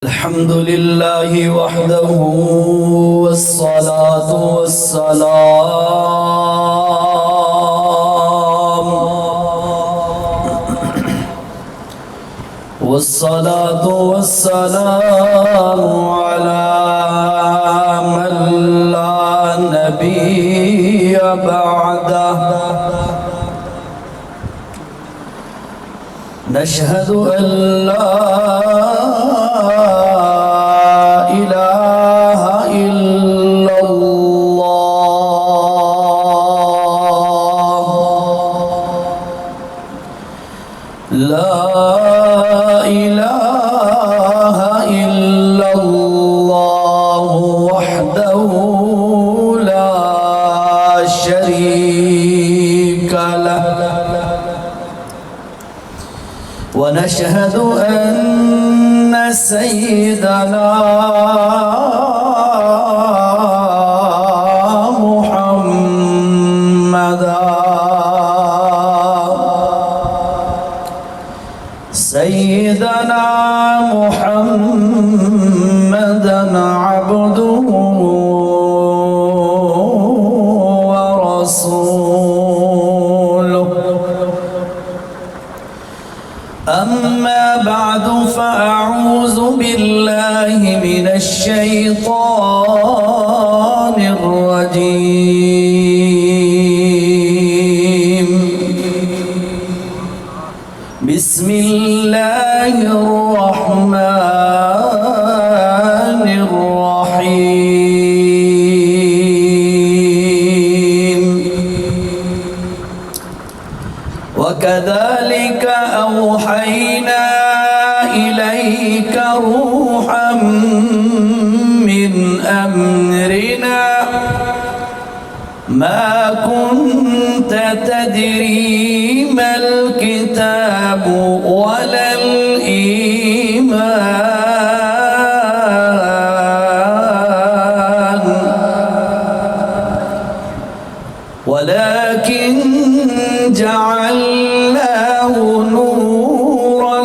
الحمد لله وحده والصلاة والسلام على من لا نبي بعده نشهد أن لا إله إلا الله لا إله إلا الله وحده لا شريك له ونشهد أن سيدنا محمدا عبده ورسوله أما بعد فأعوذ بالله من الشيطان الرجيم بسم الله الرحمن الرحيم وكذلك أوحينا إليك روحا من أمرنا ما كنت تدري ما الكتاب ولا الإيمان ولكن جعلناه نورا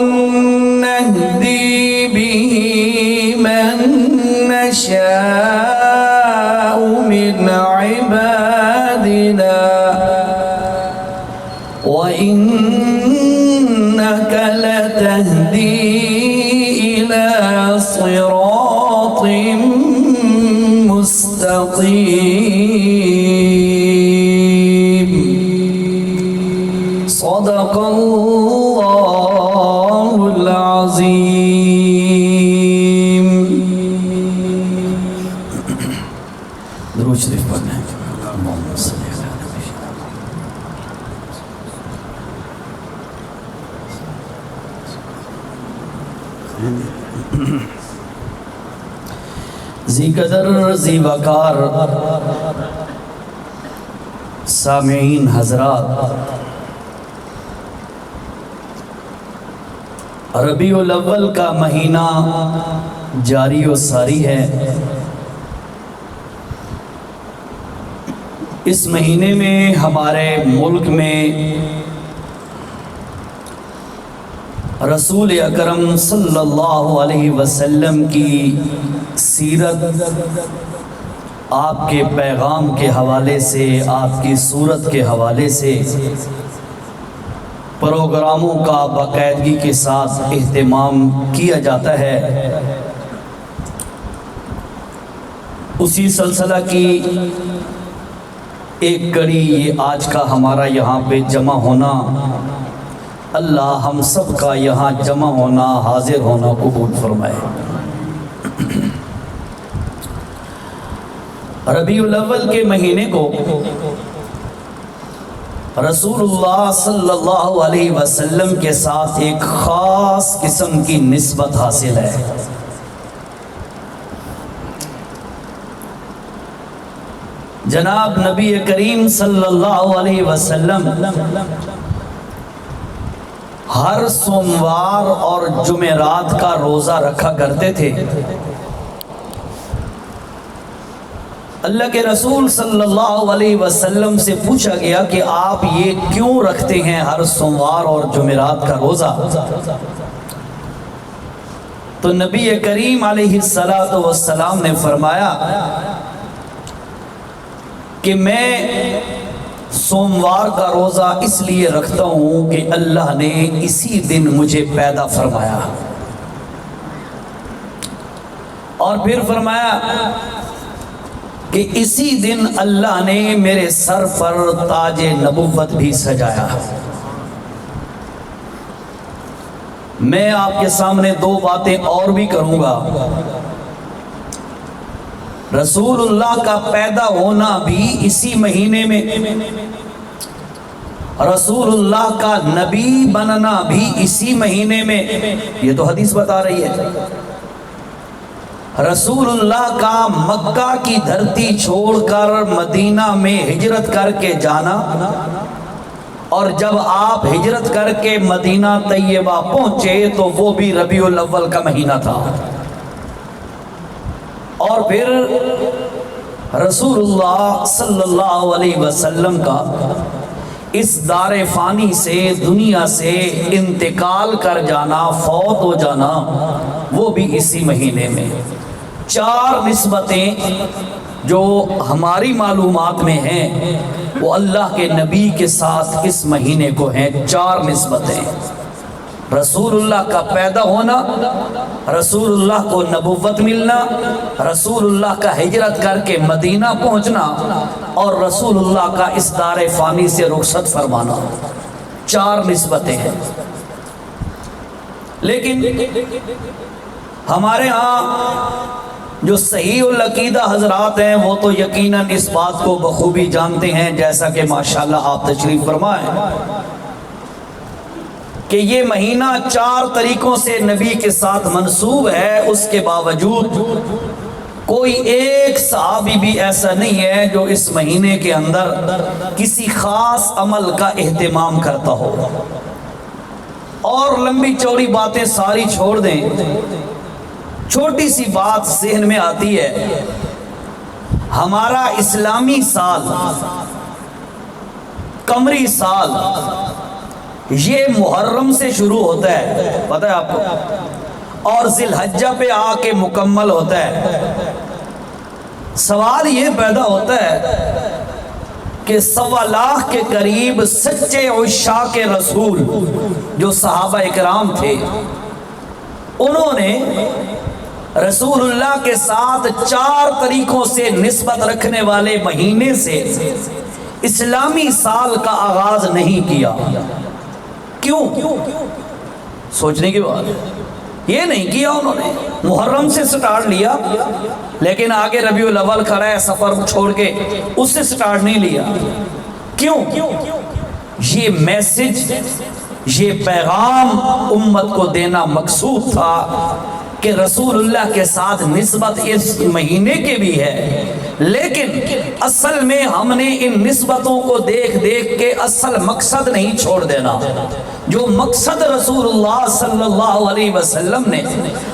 نهدي به من نشاء من عبادنا وإنك لتهدي إلى صراط مستقيم صدق الله العظيم. درود شریف پڑھنا ہے. اللهم صل على ذی قدر ذی وقار سامعین حضرات، ربیع الاول کا مہینہ جاری و ساری ہے. اس مہینے میں ہمارے ملک میں رسول اکرم صلی اللہ علیہ وسلم کی سیرت، آپ کے پیغام کے حوالے سے، آپ کی صورت کے حوالے سے پروگراموں کا باقاعدگی کے ساتھ اہتمام کیا جاتا ہے. اسی سلسلہ کی ایک کڑی یہ آج کا ہمارا یہاں پہ جمع ہونا. اللہ ہم سب کا یہاں جمع ہونا، حاضر ہونا قبول فرمائے. ربیع الاول کے مہینے کو رسول اللہ صلی اللہ علیہ وسلم کے ساتھ ایک خاص قسم کی نسبت حاصل ہے. جناب نبی کریم صلی اللہ علیہ وسلم ہر سوموار اور جمعرات کا روزہ رکھا کرتے تھے. اللہ کے رسول صلی اللہ علیہ وسلم سے پوچھا گیا کہ آپ یہ کیوں رکھتے ہیں ہر سوموار اور جمعرات کا روزہ؟ تو نبی کریم علیہ السلام نے فرمایا کہ میں سوموار کا روزہ اس لیے رکھتا ہوں کہ اللہ نے اسی دن مجھے پیدا فرمایا، اور پھر فرمایا کہ اسی دن اللہ نے میرے سر پر تاج نبوت بھی سجایا۔ میں آپ کے سامنے دو باتیں اور بھی کروں گا۔ رسول اللہ کا پیدا ہونا بھی اسی مہینے میں، رسول اللہ کا نبی بننا بھی اسی مہینے میں، یہ تو حدیث بتا رہی ہے۔ رسول اللہ کا مکہ کی دھرتی چھوڑ کر مدینہ میں ہجرت کر کے جانا، اور جب آپ ہجرت کر کے مدینہ طیبہ پہنچے تو وہ بھی ربیع الاول کا مہینہ تھا، اور پھر رسول اللہ صلی اللہ علیہ وسلم کا اس دار فانی سے، دنیا سے انتقال کر جانا، فوت ہو جانا، وہ بھی اسی مہینے میں۔ چار نسبتیں جو ہماری معلومات میں ہیں وہ اللہ کے نبی کے ساتھ اس مہینے کو ہیں۔ چار نسبتیں: رسول اللہ کا پیدا ہونا، رسول اللہ کو نبوت ملنا، رسول اللہ کا ہجرت کر کے مدینہ پہنچنا، اور رسول اللہ کا اس دار فانی سے رخصت فرمانا۔ چار نسبتیں ہیں۔ لیکن ہمارے ہاں جو صحیح العقیدہ حضرات ہیں وہ تو یقیناً اس بات کو بخوبی جانتے ہیں، جیسا کہ ماشاءاللہ آپ تشریف فرمائیں، کہ یہ مہینہ چار طریقوں سے نبی کے ساتھ منسوب ہے۔ اس کے باوجود کوئی ایک صحابی بھی ایسا نہیں ہے جو اس مہینے کے اندر کسی خاص عمل کا اہتمام کرتا ہو۔ اور لمبی چوڑی باتیں ساری چھوڑ دیں، چھوٹی سی بات ذہن میں آتی ہے۔ ہمارا اسلامی سال، قمری سال، یہ محرم سے شروع ہوتا ہے، پتہ ہے آپ کو، اور ذی الحجہ پہ آ کے مکمل ہوتا ہے۔ سوال یہ پیدا ہوتا ہے کہ 1.25 لاکھ کے قریب سچے عشاق رسول جو صحابہ اکرام تھے، انہوں نے رسول اللہ کے ساتھ چار طریقوں سے نسبت رکھنے والے مہینے سے اسلامی سال کا آغاز نہیں کیا۔ کیوں؟ سوچنے کی بات ہے۔ یہ نہیں کیا انہوں نے، محرم سے سٹارٹ لیا، لیکن آگے ربیع الاول کھڑا ہے، سفر چھوڑ کے اس سے سٹارٹ نہیں لیا۔ کیوں؟ یہ میسج، یہ پیغام امت کو دینا مقصود تھا کہ رسول اللہ کے ساتھ نسبت اس مہینے کے بھی ہے، لیکن اصل میں ہم نے ان نسبتوں کو دیکھ دیکھ کے اصل مقصد نہیں چھوڑ دینا۔ جو مقصد رسول اللہ صلی اللہ علیہ وسلم نے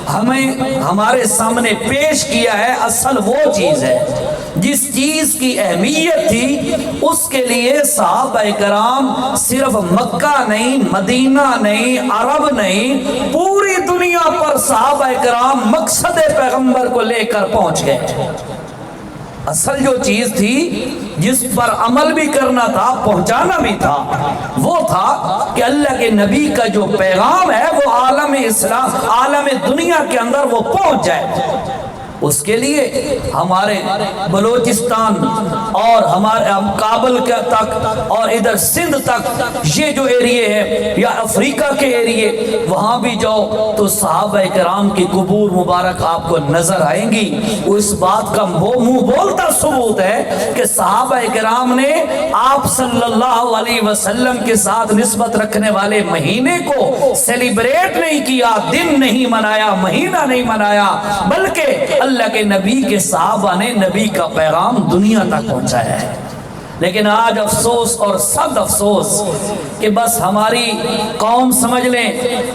ہمیں ہمارے سامنے پیش کیا ہے، اصل وہ چیز ہے جس چیز کی اہمیت تھی۔ اس کے لیے صحابہ کرام صرف مکہ نہیں، مدینہ نہیں، عرب نہیں، پوری دنیا پر صحابہ کرام مقصد پیغمبر کو لے کر پہنچ گئے۔ اصل جو چیز تھی جس پر عمل بھی کرنا تھا، پہنچانا بھی تھا، وہ تھا کہ اللہ کے نبی کا جو پیغام ہے وہ عالم اسلام، عالم دنیا کے اندر وہ پہنچ جائے۔ اس کے لیے ہمارے بلوچستان اور ہمارے کابل کے تک اور ادھر سندھ تک یہ جو ایریے ہیں، یا افریقہ کے ایریے، وہاں بھی جاؤ تو صحابہ کرام کی قبور مبارک آپ کو نظر آئیں گی۔ وہ اس بات کا منہ بولتا ثبوت ہے کہ صحابہ کرام نے آپ صلی اللہ علیہ وسلم کے ساتھ نسبت رکھنے والے مہینے کو سیلیبریٹ نہیں کیا، دن نہیں منایا، مہینہ نہیں منایا، بلکہ اللہ کے نبی کے صحابہ نے نبی کا پیغام دنیا تک پہنچایا ہے۔ لیکن آج افسوس اور صد افسوس کہ بس ہماری قوم سمجھ لیں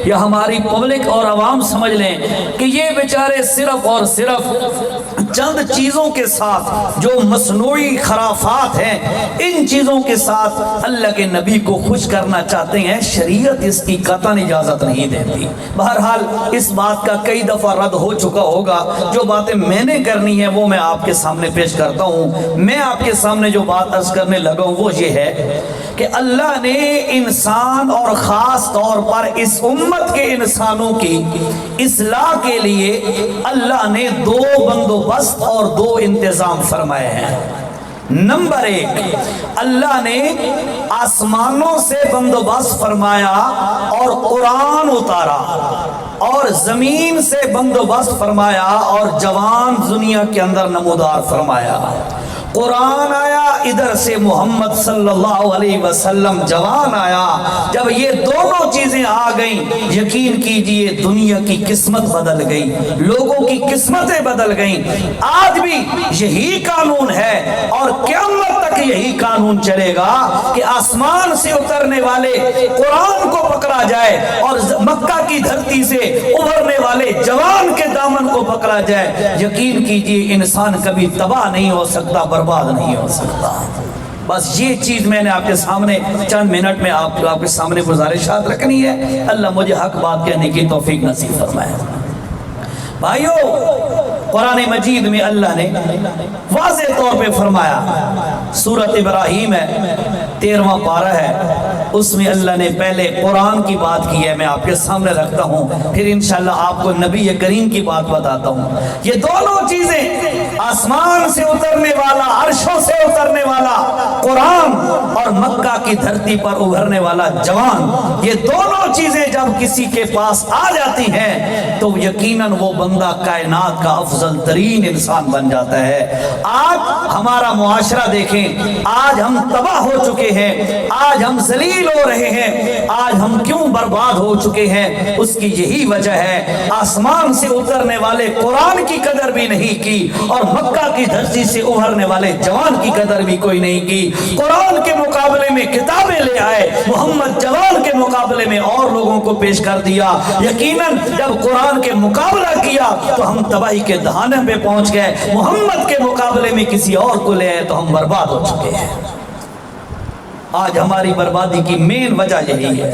یا ہماری پبلک اور عوام سمجھ لیں کہ یہ بیچارے صرف اور صرف چند چیزوں کے ساتھ جو مصنوعی خرافات ہیں، ان چیزوں کے ساتھ اللہ کے نبی کو خوش کرنا چاہتے ہیں، شریعت اس کی قطعاً اجازت نہیں دیتی۔ بہرحال اس بات کا کئی دفعہ رد ہو چکا ہوگا، جو باتیں میں نے کرنی ہے وہ میں آپ کے سامنے پیش کرتا ہوں۔ میں آپ کے سامنے جو بات عرض کرنے لگا ہوں وہ یہ ہے کہ اللہ نے انسان اور خاص طور پر اس امت کے انسانوں کی اصلاح کے لیے اللہ نے دو بندوبست اور دو انتظام فرمائے ہیں۔ نمبر ایک، اللہ نے آسمانوں سے بندوبست فرمایا اور قرآن اتارا، اور زمین سے بندوبست فرمایا اور جوان دنیا کے اندر نمودار فرمایا۔ قرآن آیا، ادھر سے محمد صلی اللہ علیہ وسلم جوان آیا۔ جب یہ دونوں چیزیں آ گئیں، یقین کیجئے دنیا کی قسمت بدل گئی، لوگوں کی قسمتیں بدل گئیں۔ آج بھی یہی قانون ہے اور قیامت تک یہی قانون چلے گا کہ آسمان سے اترنے والے قرآن کو پکڑا جائے اور مکہ کی دھرتی سے ابھرنے والے جوان کے دامن کو پکڑا جائے۔ یقین کیجئے انسان کبھی تباہ نہیں ہو سکتا، برباد نہیں ہو سکتا۔ بس یہ چیز میں نے آپ کے سامنے چند منٹ میں آپ کے سامنے گزارشات رکھنی ہے۔ اللہ مجھے حق بات کہنے کی توفیق نصیب فرمائے۔ بھائیو، قرآن مجید میں اللہ نے واضح طور پہ فرمایا، سورۃ ابراہیم ہے، 13واں پارہ ہے، اس میں اللہ نے پہلے قرآن کی بات کی ہے، میں آپ کے سامنے رکھتا ہوں، پھر انشاءاللہ آپ کو نبی کریم کی بات بتاتا ہوں۔ یہ دونوں چیزیں، آسمان سے اترنے والا، عرشوں سے اترنے والا قرآن اور مکہ کی دھرتی پر ابھرنے والا جوان، یہ دونوں چیزیں جب کسی کے پاس آ جاتی ہیں تو یقیناً وہ بندہ کائنات کا افضل ترین انسان بن جاتا ہے۔ آج ہمارا معاشرہ دیکھیں، آج ہم تباہ ہو چکے ہیں، آج ہم ذلیل ہو رہے ہیں، آج ہم کیوں برباد ہو چکے ہیں؟ اس کی یہی وجہ ہے، آسمان سے اترنے والے قرآن کی قدر بھی نہیں کی اور مکہ کی دھرتی سے ابھرنے والے جوان کی قدر بھی کوئی نہیں کی۔ قرآن کے مقابلے میں کتابیں لے آئے، محمد جوان کے مقابلے میں اور لوگوں کو پیش کر دیا۔ یقیناً جب قرآن کے مقابلہ کیا تو ہم تباہی کے دہانے پہ پہنچ گئے، محمد کے مقابلے میں کسی اور کو لے آئے تو ہم برباد ہو چکے ہیں۔ آج ہماری بربادی کی مین وجہ یہی ہے۔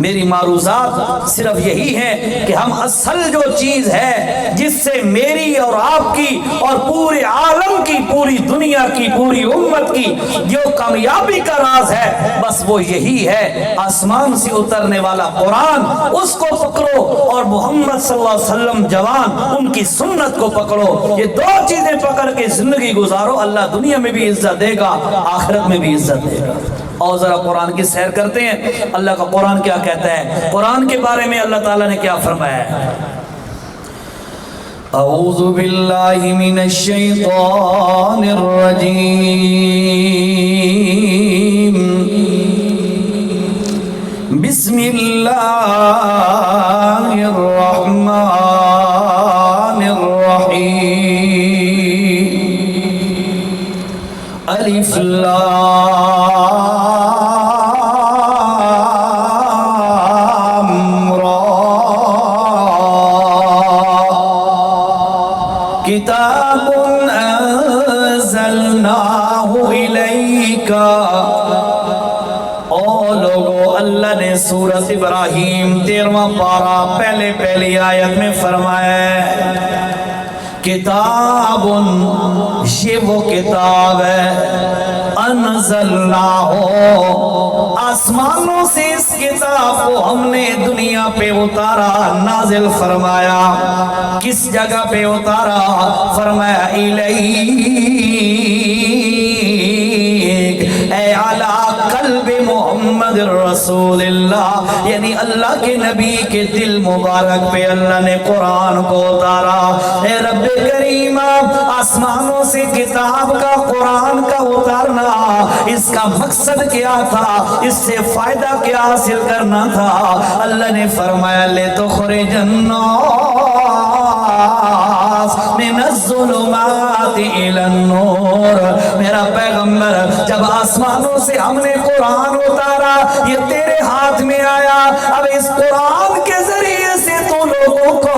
میری معروضات صرف یہی ہے کہ ہم اصل جو چیز ہے جس سے میری اور آپ کی اور پورے عالم کی، پوری دنیا کی، پوری امت کی جو کامیابی کا راز ہے، بس وہ یہی ہے، آسمان سے اترنے والا قرآن، اس کو پکڑو اور محمد صلی اللہ علیہ وسلم جوان، ان کی سنت کو پکڑو۔ یہ دو چیزیں پکڑ کے زندگی گزارو، اللہ دنیا میں بھی عزت دے گا، آخرت میں بھی عزت دے گا۔ اور ذرا قرآن کی سیر کرتے ہیں، اللہ کا قرآن کیا کہتا ہے، قرآن کے بارے میں اللہ تعالیٰ نے کیا فرمایا ہے۔ اعوذ باللہ من الشیطان الرجیم، بسم اللہ الرحمن الرحیم، الف لام کتاب انزلناہ الیک۔ او لوگو، اللہ نے سورۃ ابراہیم 13واں پارہ پہلی آیت میں فرمایا ہے، کتاب، یہ وہ کتاب ہے، انزلناہ، آسمانوں سے اس کتاب کو ہم نے دنیا پہ اتارا، نازل فرمایا۔ کس جگہ پہ اتارا؟ فرمایا الیک، اے علی قلب محمد رسول اللہ، یعنی اللہ کے نبی کے دل مبارک پہ اللہ نے قرآن کو اتارا۔ اے رب کریم، آسمانوں سے کتاب کا، قرآن کا اتارنا، اس کا مقصد کیا تھا؟ اس سے فائدہ کیا حاصل کرنا تھا؟ اللہ نے فرمایا لِتُخْرِجَ النَّاسَ مِنَ الظُّلُمَاتِ إِلَى النُّورِ۔ میرا پیغمبر، جب آسمانوں سے ہم نے قرآن اتارا، یہ تیرے ہاتھ میں آیا، اب اس قرآن کے ذریعے سے تو لوگوں کو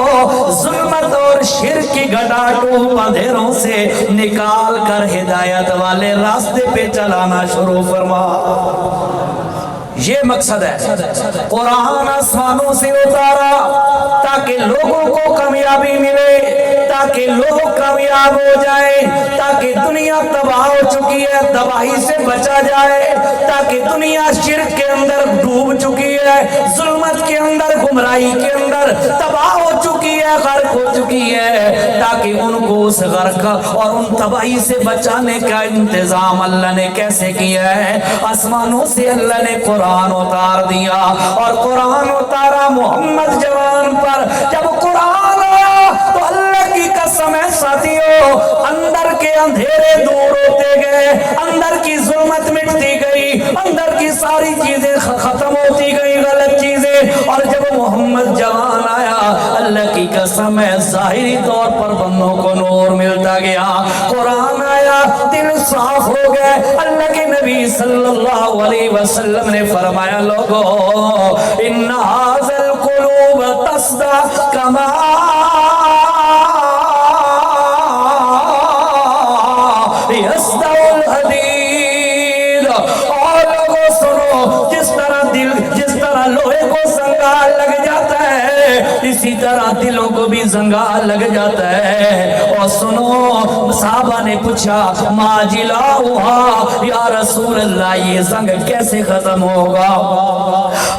ظلمت اور اور شرک کی گھٹا ٹوپ اندھیروں سے نکال کر ہدایت والے راستے پہ چلانا شروع فرما۔ یہ مقصد ہے، قرآن آسمانوں سے اتارا تاکہ لوگوں کو کامیابی ملے، تاکہ لوگ کامیاب ہو جائیں، تاکہ دنیا تباہ ہو چکی ہے تباہی سے بچا جائے، تاکہ دنیا شرک کے اندر ڈوب چکی ہے، ظلمت کے اندر، گمراہی کے اندر تباہ ہو چکی ہے، غرق ہو چکی ہے، تاکہ ان کو اس غرق اور ان تباہی سے بچانے کا انتظام اللہ نے کیسے کیا ہے؟ آسمانوں سے اللہ نے قرآن اتار دیا، اور قرآن اتارا محمد جوان پر۔ جب قرآن آیا تو اللہ کی قسم ہے ساتھیوں، اندر کے اندھیرے دور ہوتے گئے، اندر کی ظلمت مٹتی گئی، اندر کی ساری چیزیں ختم ہوتی گئی، غلط چیزیں۔ اور جب محمد جوان آیا، اللہ کی قسم ہے ظاہری طور پر بندوں کو نور ملتا گیا، قرآن آیا، دل صاف ہو گئے۔ اللہ کے نبی صلی اللہ علیہ وسلم نے فرمایا، لوگو ان ھذا القلوب تصدع کما یصدع الحدید۔ اور لوگوں سنو، جس طرح لوہے کو زنگار لگ جاتا ہے، اسی طرح دلوں کو بھی زنگار لگ جاتا ہے۔ اور سنو، صحابہ نے پوچھا ما جلاؤہا یا رسول اللہ، یہ زنگ کیسے ختم ہوگا؟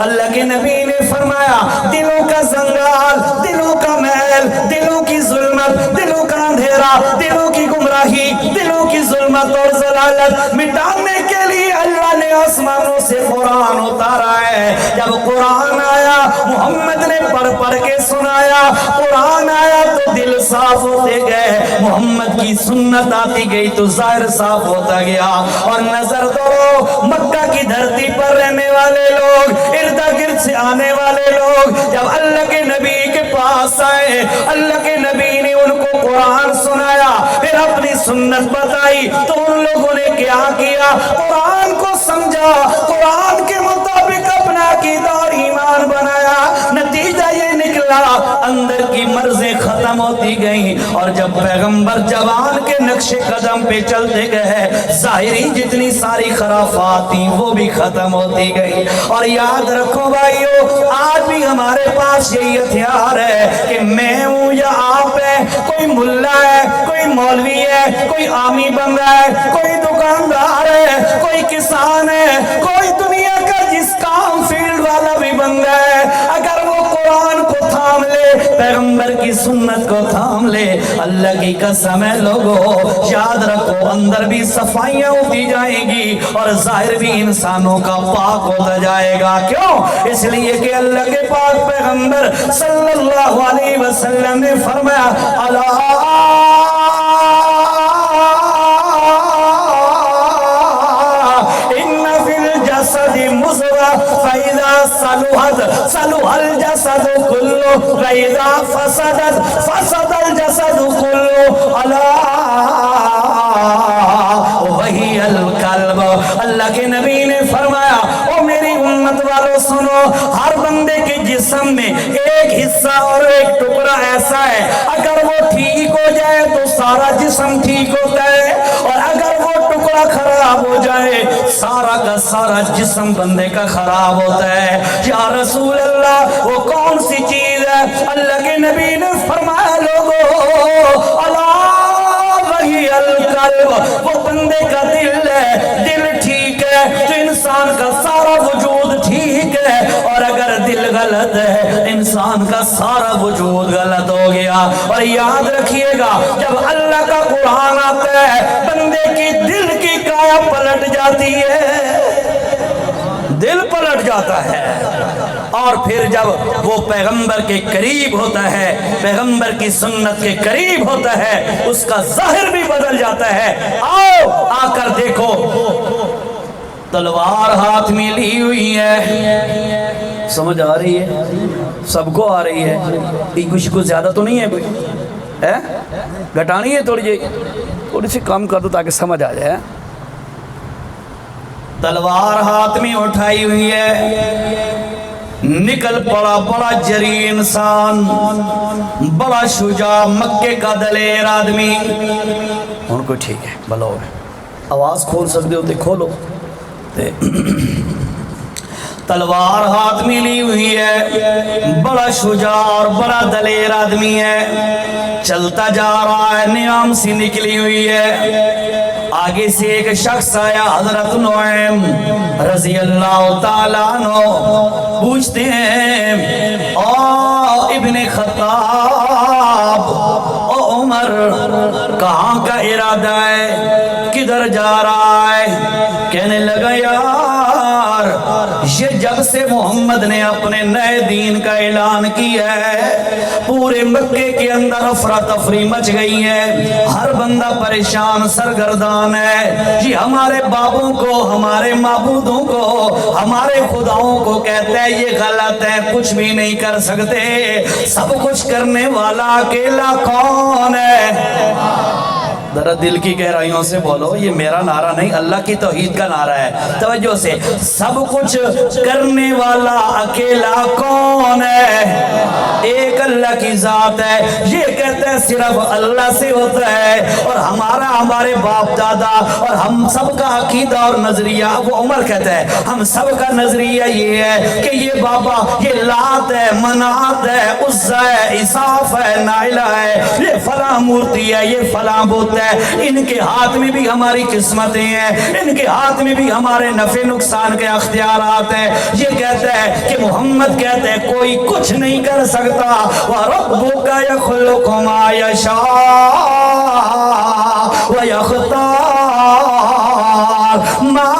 اللہ کے نبی نے فرمایا، دلوں کا زنگار، دلوں کا میل، دلوں کی ظلمت، دلوں کا اندھیرا، دلوں کی گمراہی، دلوں کی ظلمت اور ضلالت مٹانے کے لیے اللہ نے آسمانوں سے قرآن اتارا ہے۔ جب قرآن آیا، محمد نے پڑھ کے سنایا، قرآن آیا تو دل صاف ہوتے گئے، محمد کی سنت آتی گئی تو ظاہر صاف ہوتا گیا۔ اور نظر دو، مکہ کی دھرتی پر رہنے والے لوگ، ارد گرد سے آنے والے لوگ جب اللہ کے نبی کے پاس آئے، اللہ کے نبی نے ان کو قرآن سنایا، پھر اپنی سنت بتائی، تو ان لوگوں نے کیا کیا؟ قرآن کو سمجھا، قرآن کے مطابق اپنا عقیدہ اور ایمان بنایا۔ نتیجہ یہ نکلا، اندر کی مرضیں ختم ہوتی گئیں، اور جب پیغمبر جوان کے نقش قدم پہ چلتے گئے، ظاہری جتنی ساری خرافات تھیں وہ بھی ختم ہوتی گئی۔ اور یاد رکھو بھائیو، آج بھی ہمارے پاس یہی ہتھیار ہے کہ میں ہوں یا آپ ہے، کوئی ملا ہے، کوئی مولوی ہے، کوئی عامی بن رہا ہے، کوئی دکاندار ہے، کوئی کسان ہے، کوئی دنیا کا جس کام فیلڈ والا بھی بن رہا ہے، اگر وہ قرآن کو تھام لے، پیغمبر کی سنت کو تھام لے، اللہ کی قسم ہے لوگو، یاد رکھو اندر بھی صفائیاں ہوتی جائیں گی اور ظاہر بھی انسانوں کا پاک ہوتا جائے گا۔ کیوں؟ اس لیے کہ اللہ کے پاک پیغمبر صلی اللہ علیہ وسلم نے فرمایا، صلح الجسد كله وإذا فسد الجسد كله ألا وهي القلب۔ اللہ کے نبی نے فرمایا، او میری امت والو سنو، ہر بندے کے جسم میں ایک حصہ اور ایک ٹکڑا ایسا ہے، اگر وہ ٹھیک ہو جائے تو سارا جسم ٹھیک ہوتا ہے، اور اگر وہ ٹکڑا خراب ہو جائے سارا کا سارا جسم بندے کا خراب ہوتا ہے۔ یا رسول اللہ، وہ کون سی چیز ہے؟ اللہ کے نبی نے فرمایا، لوگو اللہ وہی القلب، وہ بندے کا دل ہے، دل ٹھیک ہے تو انسان کا سارا وجود ٹھیک ہے، اور اگر دل غلط ہے انسان کا سارا وجود غلط ہو گیا۔ اور یاد رکھیے گا، جب اللہ کا قرآن آتا ہے بندے کی دل کی کایا پلٹ جاتی ہے، دل پلٹ جاتا ہے، اور پھر جب وہ پیغمبر کے قریب ہوتا ہے، پیغمبر کی سنت کے قریب ہوتا ہے، اس کا ظاہر بھی بدل جاتا ہے۔ آؤ آ کر دیکھو، تلوار ہاتھ میں لی ہوئی ہے، سمجھ آ رہی ہے؟ سب کو آ رہی ہے، کچھ زیادہ تو نہیں ہے، کوئی ہے گھٹانی ہے، تھوڑی سی کم کر دو تاکہ سمجھ آ جائے۔ تلوار ہاتھ میں اٹھائی ہوئی ہے، نکل پڑا بڑا جری انسان، بڑا شجاع، مکے کا دلیر آدمی. ان کو ٹھیک ہے بھلا ہو گئے، آواز کھول سکتے ہوتے کھولو. تلوار ہاتھ میں لی ہوئی ہے، بڑا شجاع اور بڑا دلیر آدمی ہے. چلتا جا رہا ہے، نیام سی نکلی ہوئی ہے. آگے سے ایک شخص آیا، حضرت نعیم رضی اللہ تعالیٰ عنہ. پوچھتے ہیں او ابن خطاب، او عمر، کہاں کا ارادہ ہے، کدھر جا رہا ہے؟ کہنے لگا یار یہ جب سے محمد نے اپنے نئے دین کا اعلان کیا ہے، پورے مکے کے اندر افراتفری مچ گئی ہے، ہر بندہ پریشان سرگردان ہے. یہ ہمارے بابوں کو، ہمارے معبودوں کو، ہمارے خداؤں کو کہتا ہے یہ غلط ہے، کچھ بھی نہیں کر سکتے. سب کچھ کرنے والا اکیلا کون ہے؟ ذرا دل کی گہرائیوں سے بولو، یہ میرا نعرہ نہیں، اللہ کی توحید کا نعرہ ہے. توجہ سے، سب کچھ کرنے والا اکیلا کون ہے؟ ایک اللہ کی ذات ہے. یہ کہتا ہے صرف اللہ سے ہوتا ہے. اور ہمارے باپ دادا اور ہم سب کا عقیدہ اور نظریہ، وہ عمر کہتا ہے ہم سب کا نظریہ یہ ہے کہ یہ بابا، یہ لات ہے، منات ہے، عزا ہے، عصاف ہے، نائلہ ہے، یہ فلاں مورتی ہے، یہ فلاں بت ہے. ان کے ہاتھ میں بھی ہماری قسمتیں ہیں، ان کے ہاتھ میں بھی ہمارے نفع نقصان کے اختیارات ہیں. یہ کہتا ہے کہ محمد کہتا ہے کوئی کچھ نہیں کر سکتا. وَرَبُّكَ يَخْلُقُ مَا يَشَاءُ وَيَخْتَارُ مَا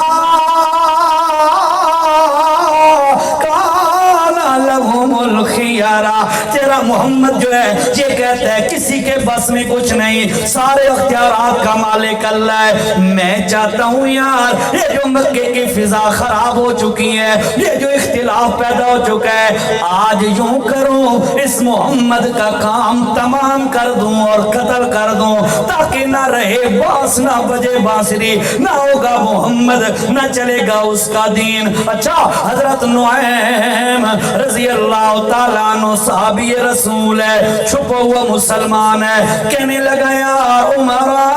كَانَ لَهُمُ الْخِيَرَةُ. تیرا محمد جو ہے یہ کہتا ہے کسی کے بس میں کچھ نہیں، سارے اختیارات کا مالک اللہ ہے. میں چاہتا ہوں یار یہ جو مکے کی فضا خراب ہو چکی ہے، یہ جو اختلاف پیدا ہو چکا ہے، آج یوں کروں اس محمد کا کام تمام کر دوں اور قتل کر دوں، تاکہ نہ رہے باس، نہ بجے بانسری، نہ ہوگا محمد، نہ چلے گا اس کا دین. اچھا، حضرت نعیم رضی اللہ تعالیٰ عنہ صحابی رسول ہے، چھپا ہوا مسلمان ہے. کہنے لگا یار عمرہ،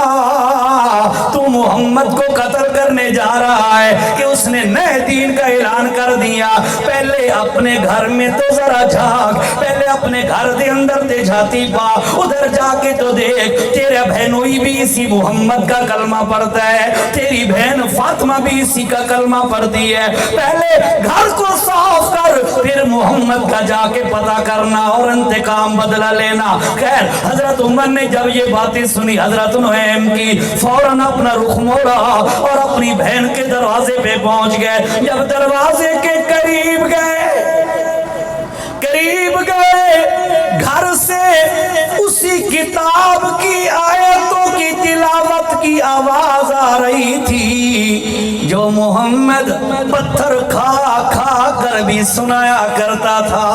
تو محمد کو قتل کرنے جا رہا ہے کہ اس نے نئے دین کا اعلان کر دیا. پہلے اپنے گھر میں تو ذرا جھاگ، پہلے اپنے گھر دے اندر تے جھاتی پا، ادھر جا کے تو دیکھ تیرا بہنوئی بھی اسی محمد کا کلمہ پڑھتا ہے، تیری بہن فاطمہ بھی اسی کا کلمہ پڑھتی ہے. پہلے گھر کو صاف کر، پھر محمد کا جا کے پتہ کرنا اور انتقام بدلہ لینا. خیر، حضرت عمر نے جب یہ باتیں سنی حضرت نعیم کی، فوراً اپنا رخ موڑا اور اپنی بہن کے دروازے پہ پہنچ گئے. جب دروازے کے قریب گئے، گھر سے اسی کتاب کی آیتوں کی تلاوت کی آواز آ رہی تھی جو محمد پتھر کھا کھا کر بھی سنایا کرتا تھا.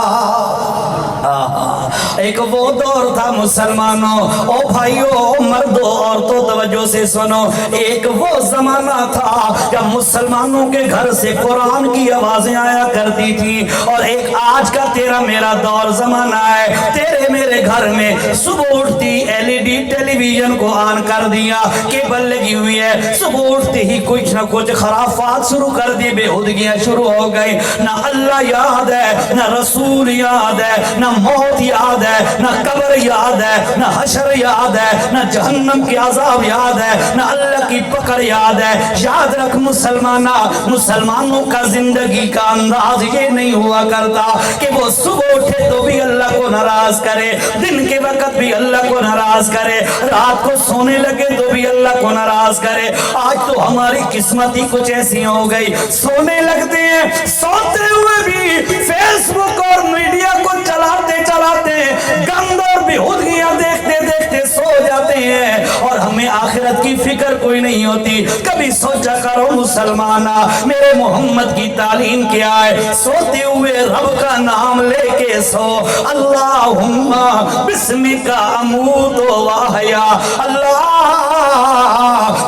ایک وہ دور تھا مسلمانوں، او بھائیو، مردو، عورتوں، توجہ سے سنو. ایک وہ زمانہ تھا جب مسلمانوں کے گھر سے قرآن کی آوازیں آیا کرتی تھی، اور ایک آج کا تیرا میرا دور زمانہ ہے. تیرے میرے گھر میں صبح اٹھتی LED ٹیلی ویژن کو آن کر دیا، کیبل لگی ہوئی ہے، صبح اٹھتے ہی کچھ نہ کچھ خرافات شروع کر دی، بے ہودگیاں شروع ہو گئی. نہ اللہ یاد ہے، نہ رسول یاد ہے، نہ موت یاد ہے، نہ قبر یاد ہے، نہ حشر یاد ہے، نہ جہنم کی عذاب یاد ہے، نہ اللہ کی پکڑ یاد ہے. یاد رکھ مسلمانوں کا زندگی کا انداز یہ نہیں ہوا کرتا کہ وہ صبح اٹھے تو بھی اللہ کو ناراض کرے، دن کے وقت بھی اللہ کو ناراض کرے، رات کو سونے لگے تو بھی اللہ کو ناراض کرے. آج تو ہماری قسمت ہی کچھ ایسی ہو گئی، سونے لگتے ہیں، سوتے ہوئے بھی فیس بک اور میڈیا کو چلاتے گند اور بےہودگیاں دیکھتے سو جاتے ہیں، اور ہمیں آخرت کی فکر کوئی نہیں ہوتی. کبھی سوچا کرو مسلمانہ، میرے محمد کی تعلیم کیا ہے؟ سوتے ہوئے رب کا نام لے کے سو. اللہم بسمک اموت و احیا، اللہ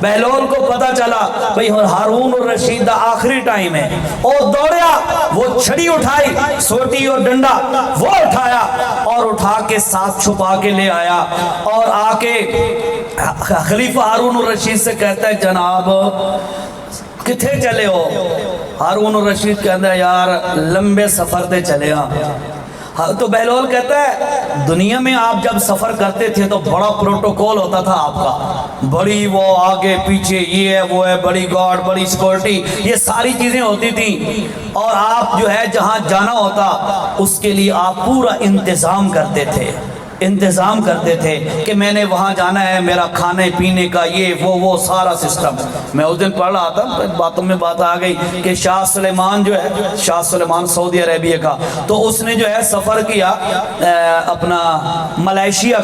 بہلول کو پتا چلا بھئی ہارون الرشید دا آخری ٹائم ہے. اور دوڑیا, وہ چھڑی اٹھائی, سوٹی اور ڈنڈا وہ اٹھایا اور اٹھا کے ساتھ چھپا کے لے آیا, اور آ کے خلیفہ ہارون الرشید سے کہتا ہے جناب کتھے چلے ہو؟ ہارون الرشید کہتا ہے یار لمبے سفر تے چلے ہاں. تو بہلول کہتا ہے دنیا میں آپ جب سفر کرتے تھے تو بڑا پروٹوکول ہوتا تھا آپ کا, بڑی وہ آگے پیچھے یہ ہے وہ ہے, بڑی گارڈ, بڑی سیکورٹی, یہ ساری چیزیں ہوتی تھیں, اور آپ جو ہے جہاں جانا ہوتا اس کے لیے آپ پورا انتظام کرتے تھے کہ میں نے وہاں جانا ہے, میرا کھانے پینے کا یہ وہ سارا سسٹم. میں اس دن پڑھ رہا تھا, باتوں میں بات آ گئی کہ شاہ سلیمان جو ہے, شاہ سلیمان سعودی عربیہ کا, تو اس نے جو ہے سفر کیا اپنا ملیشیا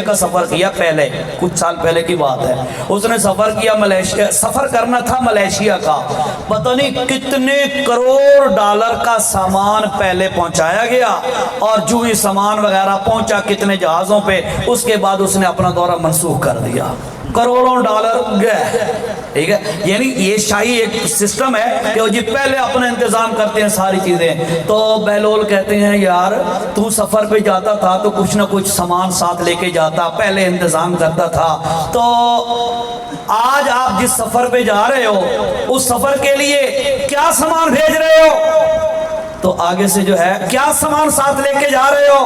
کا سفر کیا, پہلے کچھ سال پہلے کی بات ہے. اس نے سفر کیا ملیشیا, سفر کرنا تھا ملیشیا کا, پتہ نہیں کتنے کروڑ ڈالر کا سامان پہلے پہنچایا گیا, اور جو ہی سامان وغیرہ پہنچا کتنے جہازوں پہ, اس کے بعد اس نے اپنا دورہ منسوخ کر دیا, کروڑوں ڈالر گئے. ٹھیک ہے, یعنی یہ شاہی ایک سسٹم ہے کہ وہ جی پہلے اپنا انتظام کرتے ہیں ساری چیزیں. تو بہلول کہتے ہیں یار تو سفر پہ جاتا تھا تو کچھ نہ کچھ سامان ساتھ لے کے جاتا, پہلے انتظام کرتا تھا, تو آج آپ جس سفر پہ جا رہے ہو اس سفر کے لیے کیا سامان بھیج رہے ہو؟ تو آگے سے جو ہے کیا سامان ساتھ لے کے جا رہے ہو؟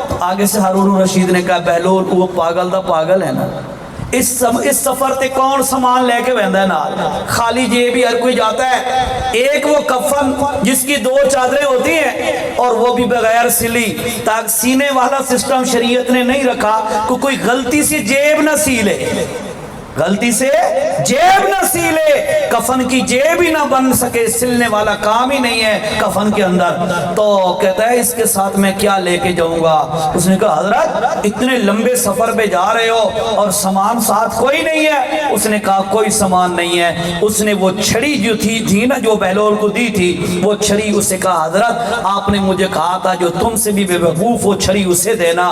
تو آگے سے ہارون الرشید نے کہا بہلول وہ پاگل دا پاگل ہے نا, اس سفر تے کون سامان لے کے بہندا ہے نال, خالی جیب ہی ہر کوئی جاتا ہے. ایک وہ کفن جس کی 2 چادریں ہوتی ہیں اور وہ بھی بغیر سلی, تاکہ سینے والا سسٹم شریعت نے نہیں رکھا کہ کوئی غلطی سے جیب نہ سیلے, غلطی سے جیب نہ سیلے, کفن کی جیب ہی نہ بن سکے, سلنے والا کام ہی نہیں ہے کفن کے اندر. تو کہتا ہے اس کے ساتھ میں کیا لے کے جاؤں گا؟ اس نے کہا حضرت اتنے لمبے سفر پہ جا رہے ہو اور سامان ساتھ کوئی نہیں ہے. اس نے کہا کوئی سامان نہیں ہے. اس نے وہ چھڑی جو تھی نا جو بہلول کو دی تھی, وہ چھڑی, اسے کہا حضرت آپ نے مجھے کہا تھا جو تم سے بھی بے وقوف وہ چھڑی اسے دینا,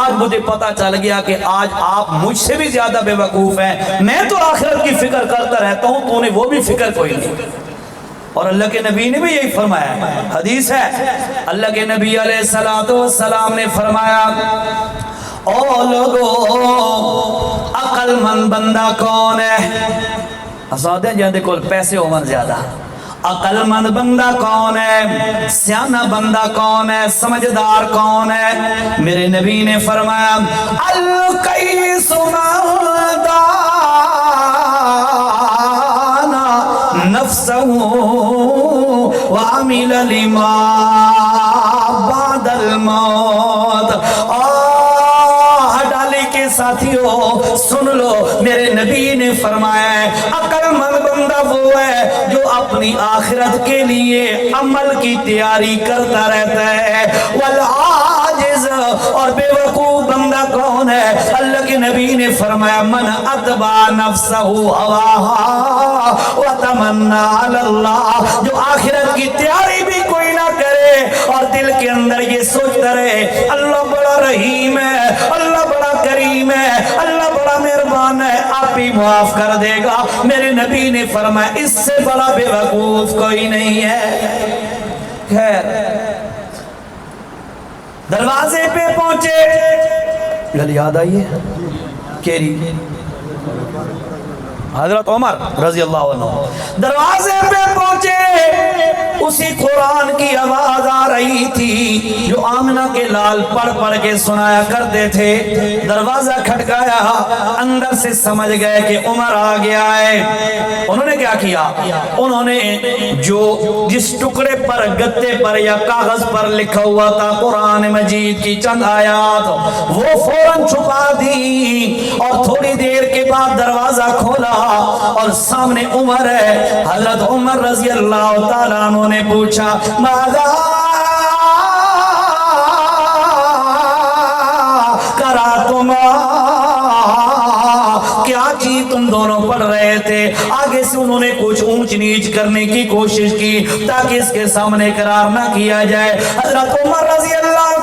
آج مجھے پتا چل گیا کہ آج آپ مجھ سے بھی زیادہ بے وقوف ہیں, میں تو آخرت کی فکر کرتا رہتا ہوں, تو نے وہ بھی فکر کوئی نہیں. اور اللہ کے نبی نے بھی یہی فرمایا, حدیث ہے اللہ کے نبی علیہ السلام نے فرمایا او لوگو عقل مند بندہ کون ہے؟ آزادیں جہاں کول پیسے عمر زیادہ, عقل مند بندہ کون ہے, سیانہ بندہ کون ہے, سمجھدار کون ہے؟ میرے نبی نے فرمایا القیس من دانا نفسہ وعمل لما بعد الموت. ساتھیوں سن لو, میرے نبی نے فرمایا ہے عقل مند بندہ وہ ہے جو اپنی آخرت کے لیے عمل کی تیاری کرتا رہتا ہے. والعاجز, اور بے وقوف بندہ کون ہے؟ اللہ کے نبی نے فرمایا من اتبع نفسہ ہواہا وتمنى علی اللہ, جو آخرت کی تیاری بھی کوئی نہ کرے اور دل کے اندر یہ سوچتا رہے اللہ بڑا رحیم ہے, اللہ بڑا کریم ہے, اللہ بڑا مہربان ہے, آپ ہی معاف کر دے گا. میرے نبی نے فرمایا اس سے بڑا بے وقوف کوئی نہیں ہے. خیر دروازے پہ پہنچے, گل یاد آئیے کیری حضرت عمر رضی اللہ عنہ دروازے پہ پہنچے, اسی قرآن کی آواز آ رہی تھی جو آمنہ کے لال پڑھ پڑھ کے سنایا کرتے تھے. دروازہ کھٹکایا, اندر سے سمجھ گئے کہ عمر آ گیا ہے. انہوں نے کیا کیا؟ انہوں نے جو جس ٹکڑے پر گتے پر یا کاغذ پر لکھا ہوا تھا قرآن مجید کی چند آیات, وہ فوراً چھپا دی, اور تھوڑی دیر کے بعد دروازہ کھولا اور سامنے عمر ہے. حضرت عمر رضی اللہ تعالیٰ عنہ نے پوچھا ماذا کراتما, کیا چیز تم دونوں پڑھ رہے تھے؟ آگے سے انہوں نے کچھ اونچ نیچ کرنے کی کوشش کی تاکہ اس کے سامنے قرار نہ کیا جائے. حضرت عمر رضی اللہ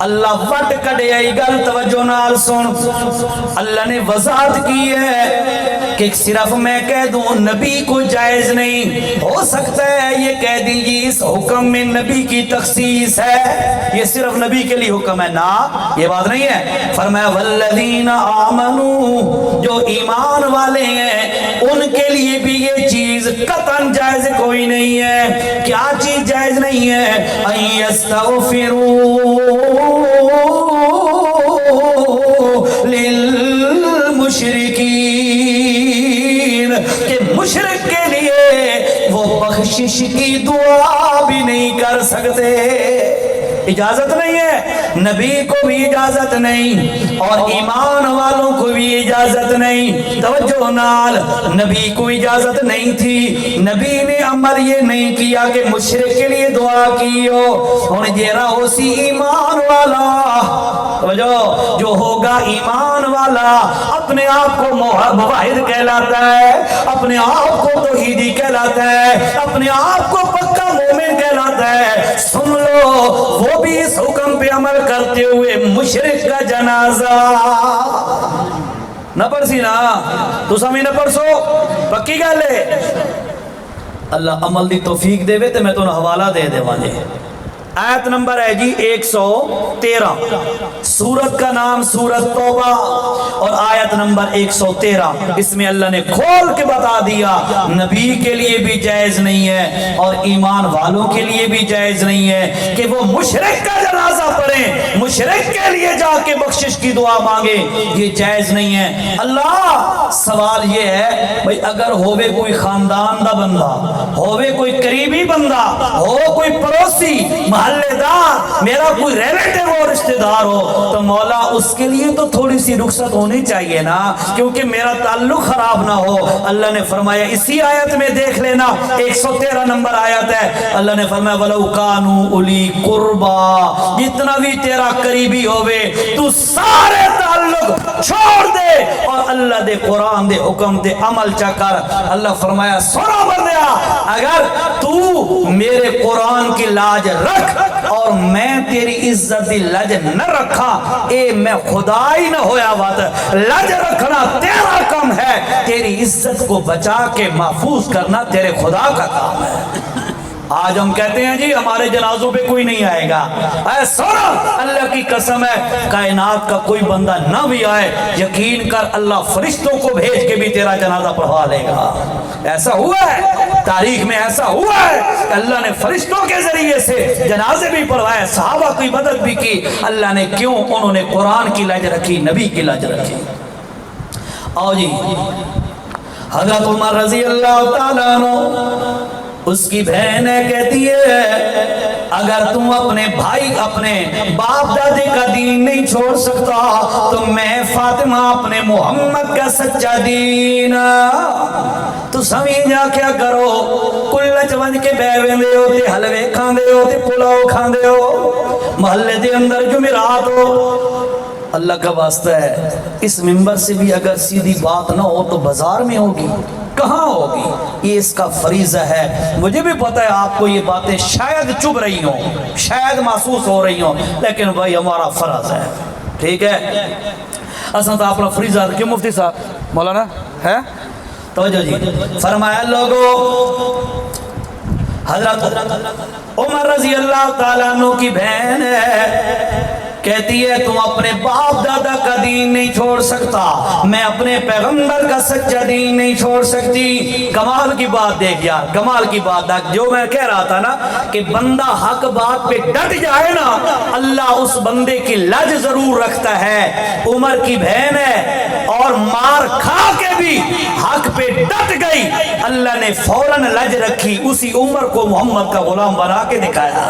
اللہ وٹ کڑے آئی گل توجہ نال سن اللہ نے وضاحت کی ہے کہ صرف میں کہہ دوں نبی کو جائز نہیں ہو سکتا ہے یہ کہہ دیجیے اس حکم میں نبی کی تخصیص ہے یہ صرف نبی کے لیے حکم ہے نا یہ بات نہیں ہے فرمایا والذین آمنوا جو ایمان والے ہیں ان کے لیے بھی یہ چیز قطعاً جائز کوئی نہیں ہے کیا چیز جائز نہیں ہے ان یستغفروا للمشرکین کہ مشرک کے لیے وہ بخشش کی دعا بھی نہیں کر سکتے اجازت نہیں ہے نبی کو بھی اجازت نہیں اور ایمان والوں کو بھی اجازت نہیں توجہ نال نبی کو اجازت نہیں تھی نبی نے عمل یہ نہیں کیا کہ مشرک کے لیے دعا کی ہو اور جیرا اسی ایمان والا جو ہوگا ایمان والا اپنے آپ کو موحد کہلاتا ہے اپنے آپ کو توحیدی کہلاتا ہے اپنے آپ کو پکا مومن کہلاتا ہے سن لو وہ بھی اس حکم پہ عمل کرتے ہوئے مشرک کا جنازہ نہ پڑسی نا تو سمی نہ پڑسو پکی گل ہے اللہ عمل دی توفیق دے وے تے میں تو حوالہ دے دے وانے آیت نمبر ہے جی 113 سورت کا نام سورت توبہ اور آیت نمبر 113 اس میں اللہ نے کھول کے بتا دیا نبی کے لیے بھی جائز نہیں ہے اور ایمان والوں کے لیے بھی جائز نہیں ہے کہ وہ مشرک کا جنازہ پڑھیں مشرک کے لیے جا کے بخشش کی دعا مانگے یہ جائز نہیں ہے اللہ سوال یہ ہے بھئی اگر ہووے کوئی خاندان دا بندہ ہووے کوئی قریبی بندہ ہو کوئی پڑوسی محلے دار میرا کوئی ریلیٹیو اور رشتہ دار ہو تو مولا اس کے لیے تو تھوڑی سی رخصت ہونی چاہیے نا کیونکہ میرا تعلق خراب نہ ہو اللہ نے فرمایا اسی آیت میں دیکھ لینا 113 نمبر آیت ہے اللہ نے فرمایا وَلَوْ كَانُوا أُولِي قُرْبَا جتنا بھی تیرا قریبی ہوئے تو سارے تعلق چھوڑ دے اور اللہ دے قرآن دے حکم دے عمل چا کر اللہ فرمایا سنا بندیا اگر تو میرے قرآن کی لاج رکھ اور میں تیری عزت دی لج نہ رکھا اے میں خدا ہی نہ ہویا بات لج رکھنا تیرا کم ہے تیری عزت کو بچا کے محفوظ کرنا تیرے خدا کا کام ہے آج ہم کہتے ہیں جی ہمارے جنازوں پہ کوئی نہیں آئے گا اے سونا اللہ کی قسم ہے کائنات کا کوئی بندہ نہ بھی آئے یقین کر اللہ فرشتوں کو بھیج کے بھی تیرا جنازہ پڑھوا لے گا ایسا ہوا ہے تاریخ میں ایسا ہوا ہے کہ اللہ نے فرشتوں کے ذریعے سے جنازے بھی پڑھوائے صحابہ کی مدد بھی کی اللہ نے کیوں انہوں نے قرآن کی لج رکھی نبی کی لج رکھی آؤ جی حضرت عمر رضی اللہ تعالیٰ عنہ اس کی بہن ہے کہتی ہے اگر تم اپنے بھائی اپنے باپ دادے کا دین نہیں چھوڑ سکتا تو میں فاطمہ اپنے محمد کا سچا دین تو سمجھا کیا کرو کلچ بن کے بیوے دے ہو تے حلوے کھان دے ہو تے پلاؤ کھان دے ہو محلے دے اندر جمعرات ہو اللہ کا واسطہ ہے اس منبر سے بھی اگر سیدھی بات نہ ہو تو بازار میں ہوگی کہاں ہوگی یہ اس کا فریضہ ہے مجھے بھی پتا ہے آپ کو یہ باتیں شاید چبھ رہی ہوں شاید محسوس ہو رہی ہوں لیکن بھائی ہمارا فرض ہے ٹھیک ہے اصلا تو اپنا فریضہ کیوں مفتی صاحب مولانا ہے توجہ جی فرمایا لوگوں حضرت عمر رضی اللہ تعالیٰ عنہ کی بہن ہے کہتی ہے تم اپنے باپ دادا کا دین نہیں چھوڑ سکتا میں اپنے پیغمبر کا سچا دین نہیں چھوڑ سکتی کمال کی بات دیکھ یار کمال کی بات دیکھ جو میں کہہ رہا تھا نا کہ بندہ حق بات پہ ڈٹ جائے نا اللہ اس بندے کی لج ضرور رکھتا ہے عمر کی بہن ہے اور مار کھا کے بھی حق پہ ڈٹ گئی اللہ نے فوراً لج رکھی اسی عمر کو محمد کا غلام بنا کے دکھایا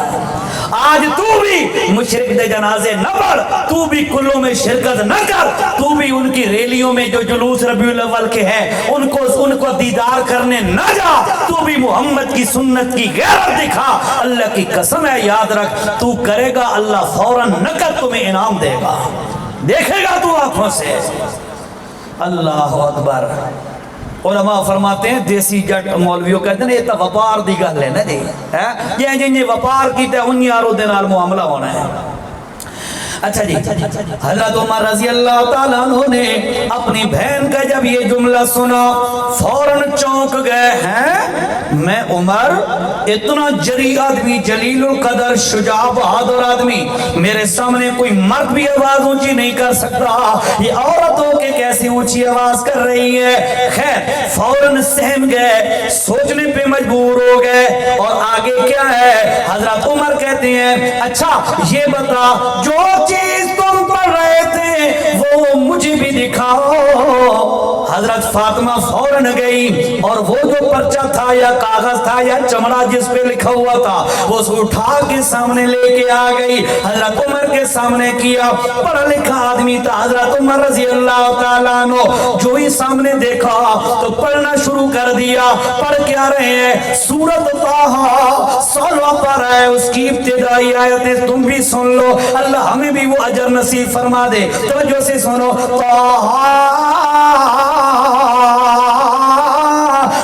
آج تو بھی مشرک دے جنازے نہ پڑھ تو بھی کلوں میں شرکت نہ کر تو بھی ان کی ریلیوں میں جو جلوس ربیع الاول کے ہیں ان کو دیدار کرنے نہ جا تو بھی محمد کی سنت کی غیرت دکھا اللہ کی قسم ہے یاد رکھ تو کرے گا اللہ فوراً نقد تمہیں انعام دے گا دیکھے گا تو آنکھوں سے اللہ اکبر علماء فرماتے ہیں دیسی جٹ مولویوں کہتے ہیں یہ تو وپار دی گل ہے نا جی یہ جن وپار کی تے انہی آرو دے نال معاملہ ہونا ہے اچھا جی، حضرت عمر رضی اللہ تعالیٰ عنہ نے اپنی بہن کا جب یہ جملہ سنا فوراً چونک گئے ہیں میں عمر اتنا جری آدمی، جلیل القدر، شجاع بہادر آدمی، میرے سامنے کوئی مرد بھی آواز اونچی نہیں کر سکتا، یہ عورت ہو کے کیسی اونچی آواز کر رہی ہے؟ خیر فوراً سہم گئے، سوچنے پہ مجبور ہو گئے، اور آگے کیا ہے؟ حضرت عمر کہتے ہیں اچھا یہ بتا جو چیز تم پڑھ رہے تھے وہ مجھے بھی دکھاؤ۔ حضرت فاطمہ فوراً گئی اور وہ جو پرچہ تھا یا کاغذ تھا یا چمڑا جس پہ لکھا ہوا تھا وہ اس کو اٹھا کے سامنے لے کے آ گئی، حضرت عمر کے سامنے کیا، پڑھا لکھا آدمی تھا حضرت عمر رضی اللہ تعالیٰ عنہ، جو ہی سامنے دیکھا تو پڑھنا شروع کر دیا۔ پڑھ کیا رہے ہیں؟ سورۃ طٰہٰ 16 پر ہے، اس کی ابتدائی آیتیں تم بھی سن لو، اللہ ہمیں بھی وہ اجر نصیب فرما دے۔ توجہ سے سنو، طٰہٰ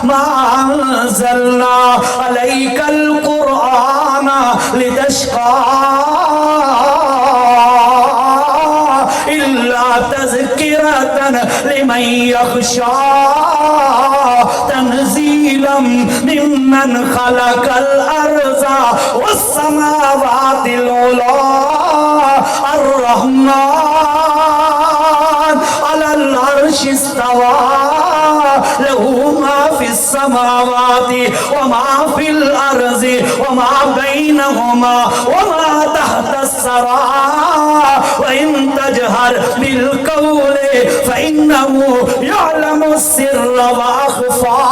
ما انزلنا علیک القرآن لتشقى الا تذکرۃ لمن یخشی تنزیلا ممن خلق الارض والسماوات العلی الرحمن علی العرش استوى له ما في السماوات وما في الأرض وما بينهما وما تحت الثرى وإن تجهر بالقول فإنه يعلم السر وأخفى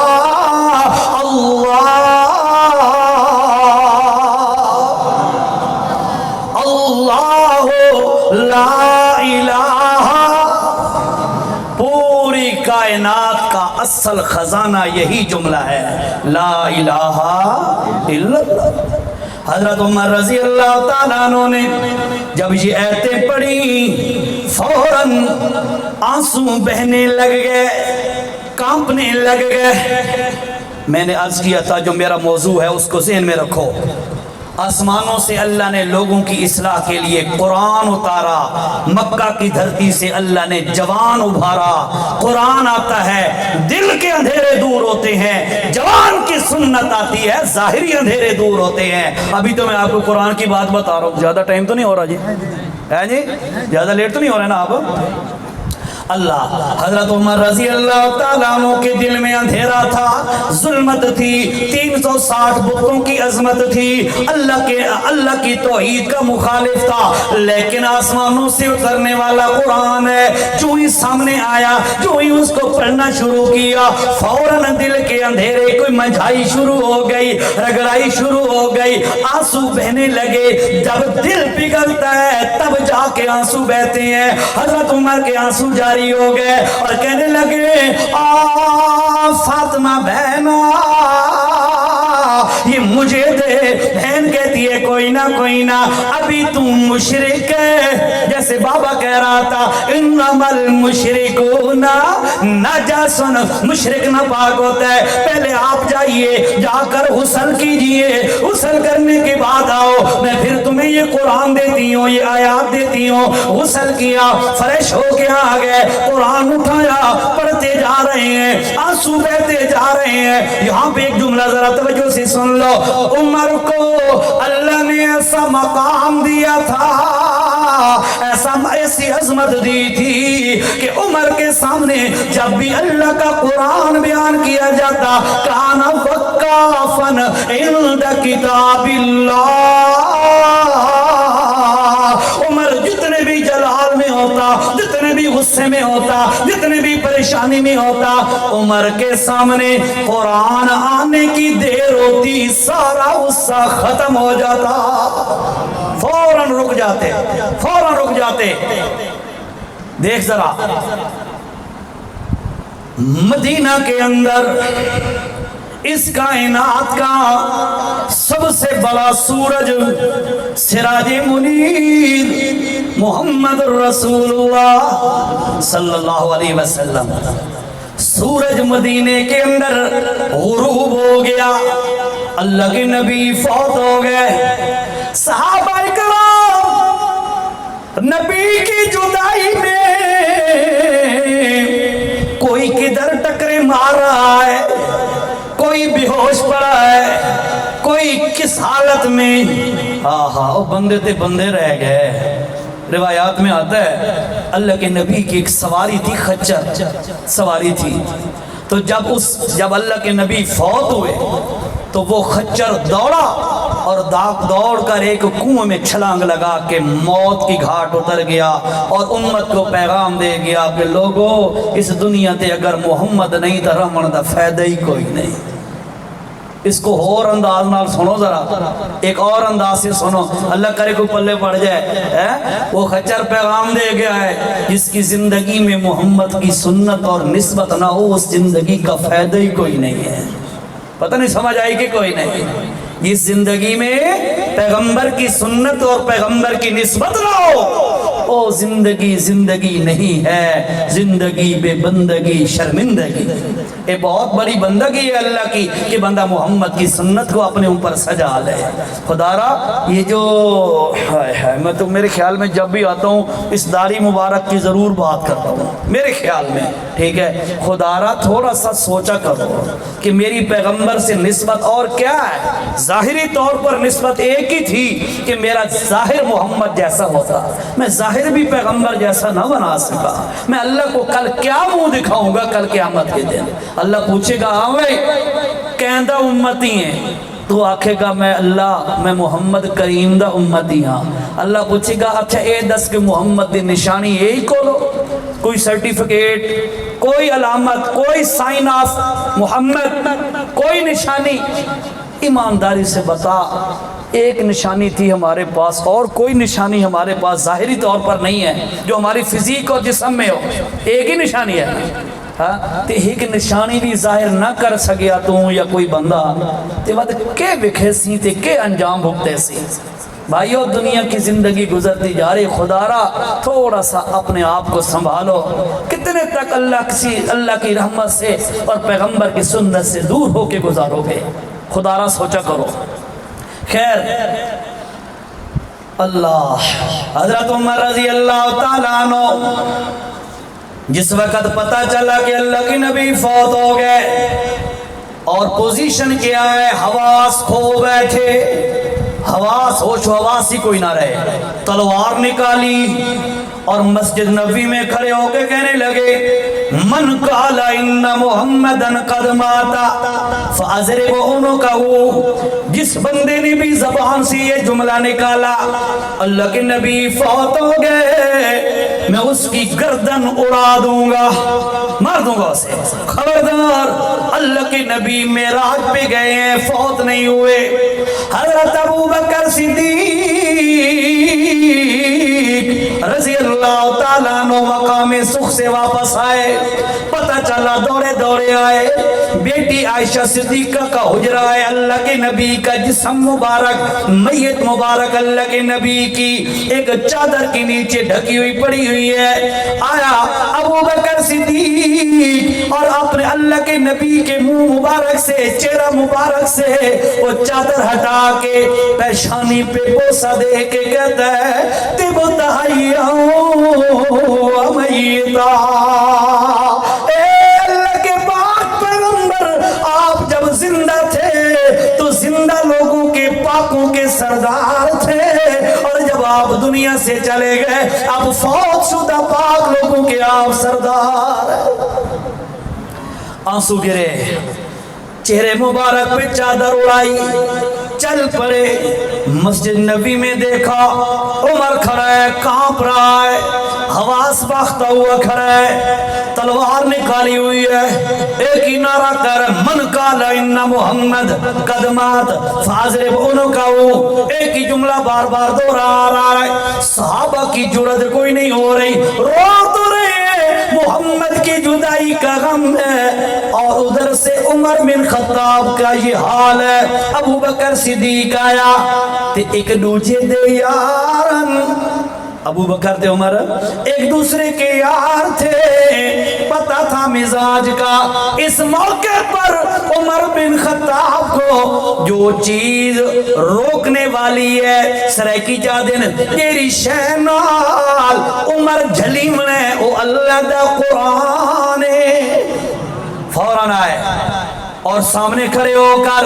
اللہ لا الہ، پوری کائنات کا اصل خزانہ یہی جملہ ہے، لا الہ الا اللہ۔ حضرت عمر رضی اللہ تعالیٰ عنہ نے جب یہ آیتیں پڑھی فوراً آنسو بہنے لگ گئے، کانپنے لگ گئے۔ میں نے عرض کیا تھا جو میرا موضوع ہے اس کو ذہن میں رکھو، آسمانوں سے اللہ نے لوگوں کی اصلاح کے لیے قرآن اتارا، مکہ کی دھرتی سے اللہ نے جوان ابھارا، قرآن آتا ہے دل کے اندھیرے دور ہوتے ہیں، جوان کی سنت آتی ہے ظاہری اندھیرے دور ہوتے ہیں۔ ابھی تو میں آپ کو قرآن کی بات بتا رہا ہوں، زیادہ ٹائم تو نہیں ہو رہا جی؟ ہے جی؟ زیادہ لیٹ تو نہیں ہو رہا ہے نا آپ؟ اللہ حضرت عمر رضی اللہ تعالیٰ عنہ کے دل میں اندھیرا تھا، ظلمت تھی، 360 بتوں کی عظمت تھی، اللہ کی توحید کا مخالف تھا، لیکن آسمانوں سے اترنے والا قرآن ہے، جو ہی سامنے آیا، جو ہی اس کو پڑھنا شروع کیا فوراً دل کے اندھیرے کوئی منجھائی شروع ہو گئی، رگڑائی شروع ہو گئی، آنسو بہنے لگے۔ جب دل پگھلتا ہے تب جا کے آنسو بہتے ہیں۔ حضرت عمر کے آنسو جاری ہو گئے اور کہنے لگے فاطمہ بہنا یہ مجھے دے۔ بہن کہتی ہے کوئی نہ ابھی تم مشرک ہے، جیسے بابا کہہ رہا تھا انما المشرکون نجس، مشرک ناپاک ہوتا ہے، پہلے آپ جائیے، جا کر غسل کیجئے، غسل کرنے کے بعد آؤ، میں پھر تمہیں یہ قرآن دیتی ہوں، یہ آیات دیتی ہوں۔ غسل کیا، فریش ہو کے آ گئے، قرآن اٹھایا، پڑھتے جا رہے ہیں، آنسو بہتے جا رہے ہیں۔ یہاں پہ ایک جملہ ذرا توجہ سے سن لو، عمر کو اللہ نے ایسا مقام دیا تھا، ایسی عظمت دی تھی کہ عمر کے سامنے جب بھی اللہ کا قرآن بیان کیا جاتا کان وقافن عند کتاب اللہ۔ عمر جتنے بھی جلال میں ہوتا، جتنے بھی غصے میں ہوتا، جتنے بھی پریشانی میں ہوتا، عمر کے سامنے قرآن آنے کی دیر ہوتی سارا غصہ ختم ہو جاتا، فوراً رک جاتے۔ دیکھ ذرا مدینہ کے اندر اس کائنات کا سب سے بڑا سورج سراج منیر محمد رسول اللہ صلی اللہ علیہ وسلم، سورج مدینے کے اندر غروب ہو گیا، اللہ کے نبی فوت ہو گئے، صحابہ کرام نبی کی جدائی میں کوئی کدھر ٹکرے مار رہا ہے، کوئی بے ہوش پڑا ہے، کوئی کس حالت میں. وہ بندے تے بندے رہ گئے. روایات میں آتا ہے اللہ کے نبی کی ایک سواری تھی، خچر سواری تھی. تو جب اللہ کے نبی فوت ہوئے تو وہ خچر دوڑا اور دوڑ کر ایک کنویں میں چھلانگ لگا کے موت کی گھاٹ اتر گیا اور امت کو پیغام دے گیا کہ لوگو اس دنیا تے اگر محمد نہیں تو رہن دا فائدہ ہی کوئی نہیں. اس کو اور انداز نال سنو، ذرا ایک اور انداز سے سنو، اللہ کرے کو پلے پڑ جائے. وہ خچر پیغام دے گیا ہے جس کی زندگی میں محمد کی سنت اور نسبت نہ ہو اس زندگی کا فائدہ ہی کوئی نہیں ہے. پتہ نہیں سمجھ آئی کہ کوئی نہیں. اس زندگی میں پیغمبر کی سنت اور پیغمبر کی نسبت نہ ہو او زندگی نہیں ہے، زندگی بے بندگی شرمندگی. یہ بہت بڑی بندگی ہے اللہ کی کہ بندہ محمد کی سنت کو اپنے اوپر سجا لے. خدا را یہ جو میں تو میرے خیال میں جب بھی آتا ہوں اس داڑھی مبارک کی ضرور بات کرتا ہوں میرے خیال میں، ٹھیک ہے. خدا را تھوڑا سا سوچا کرو کہ میری پیغمبر سے نسبت اور کیا ہے. ظاہری طور پر نسبت ایک ہی تھی کہ میرا ظاہر محمد جیسا ہوتا، میں ظاہر بھی پیغمبر جیسا نہ بنا سکا. میں اللہ کو کل کیا منہ دکھاؤں گا کل قیامت کے دن. اللہ پوچھے گا ہاں بھائی کہندہ امتی ہیں، تو آکھے گا میں اللہ میں محمد کریم دا امتی ہاں. اللہ پوچھے گا اچھا اے دس کے محمد دی نشانی یہی کولو، کوئی سرٹیفکیٹ، کوئی علامت، کوئی سائن آف محمد، کوئی نشانی. ایمانداری سے بتا ایک نشانی تھی ہمارے پاس اور کوئی نشانی ہمارے پاس ظاہری طور پر نہیں ہے جو ہماری فزیک اور جسم میں ہو. ایک ہی نشانی ہے. تے ایک نشانی بھی ظاہر نہ کر سکیا تو یا کوئی بندہ تے بعد کے بکھے سی تے کے انجام بھگتے سی. بھائیو دنیا کی زندگی گزرتی جا رہی. خدا را تھوڑا سا اپنے آپ کو سنبھالو. کتنے تک اللہ کی رحمت سے اور پیغمبر کی سنت سے دور ہو کے گزارو گے. خدا را سوچا کرو. خیر اللہ حضرت عمر رضی اللہ تعالیٰ عنہ جس وقت پتہ چلا کہ اللہ کی نبی فوت ہو گئے اور پوزیشن کیا ہے، حواس کھو بیٹھے، حواس ہوش و حواس ہی کوئی نہ رہے. تلوار نکالی اور مسجد نبوی میں کھڑے ہو کے کہنے لگے من قال ان محمدن قد ماتا فاضرب عنقہ. جس بندے نے بھی زبان سے یہ جملہ نکالا اللہ کے نبی فوت ہو گئے میں اس کی گردن اڑا دوں گا، مار دوں گا اسے. خبردار اللہ کے نبی معراج پہ گئے ہیں فوت نہیں ہوئے. حضرت ابو بکر صدیق رضی اللہ تعالیٰ عنہ مقام سخ سے واپس آئے. پتہ چلا دوڑے آئے بیٹی عائشہ صدیقہ کا حجرہ ہے، اللہ کے نبی کا جسم مبارک، میت مبارک اللہ کے نبی کی ایک چادر کے نیچے ڈھکی ہوئی پڑی ہوئی ہے. آیا ابو بکر صدیق اور اپنے اللہ کے نبی کے منہ مبارک سے چہرہ مبارک سے وہ چادر ہٹا کے پیشانی پہ بوسہ دے کے کہتا ہے تبت حیاں و میتا. اے اللہ کے پاک پیغمبر آپ جب زندہ تھے تو زندہ لوگوں کے پاکوں کے سردار تھے اور جب آپ دنیا سے چلے گئے اب فوت شدہ پاک لوگوں کے آپ سردار. آنسو گرے، چہرے مبارک پہ چادر اڑائی، چل پڑے. مسجد نبی میں دیکھا عمر کھڑا ہے، کانپ رہا ہے، حواس باختہ ہوا کھڑا ہے، تلوار نکالی ہوئی ہے. ایک ہی نعرہ کر من قال ان محمد قد مات فاضرب عنقہ. ایک ہی جملہ بار بار دوہرا رہا ہے. صحابہ کی جرأت کوئی نہیں ہو رہی، رو تو رہے ہیں، محمد کی جدائی کا غم ہے اور ادھر سے عمر بن خطاب کا یہ حال ہے. ابو بکر صدیق آیا تے ایک دوجے دے یارن ابو بکر تھے، عمر ایک دوسرے کے یار تھے، پتہ تھا مزاج کا۔ اس موقع پر عمر بن خطاب کو جو چیز روکنے والی ہے سرائکی جادن تیری شہنال عمر جھلیمنے او اللہ دا قرآن فوراً آئے اور سامنے کھڑے ہو کر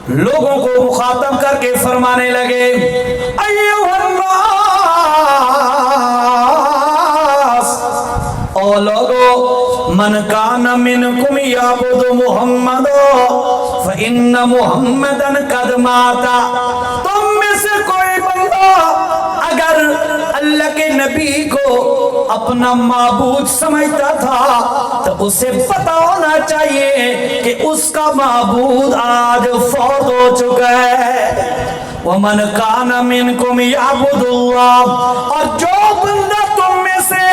لوگوں کو مخاطب کر کے فرمانے لگے ایوہ الناس، او لوگو من کان منکم یعبد محمد فإن محمدًا قد ماتا، تم میں سے کوئی بندہ اگر اللہ کے نبی کو اپنا معبود سمجھتا تھا تو اسے پتہ ہونا چاہیے کہ اس کا معبود آج فوت ہو چکا ہے۔ وَمَنْ كَانَ مِنْكُمْ يَعْبُدُ اللَّهَ، اور جو بندہ تم میں سے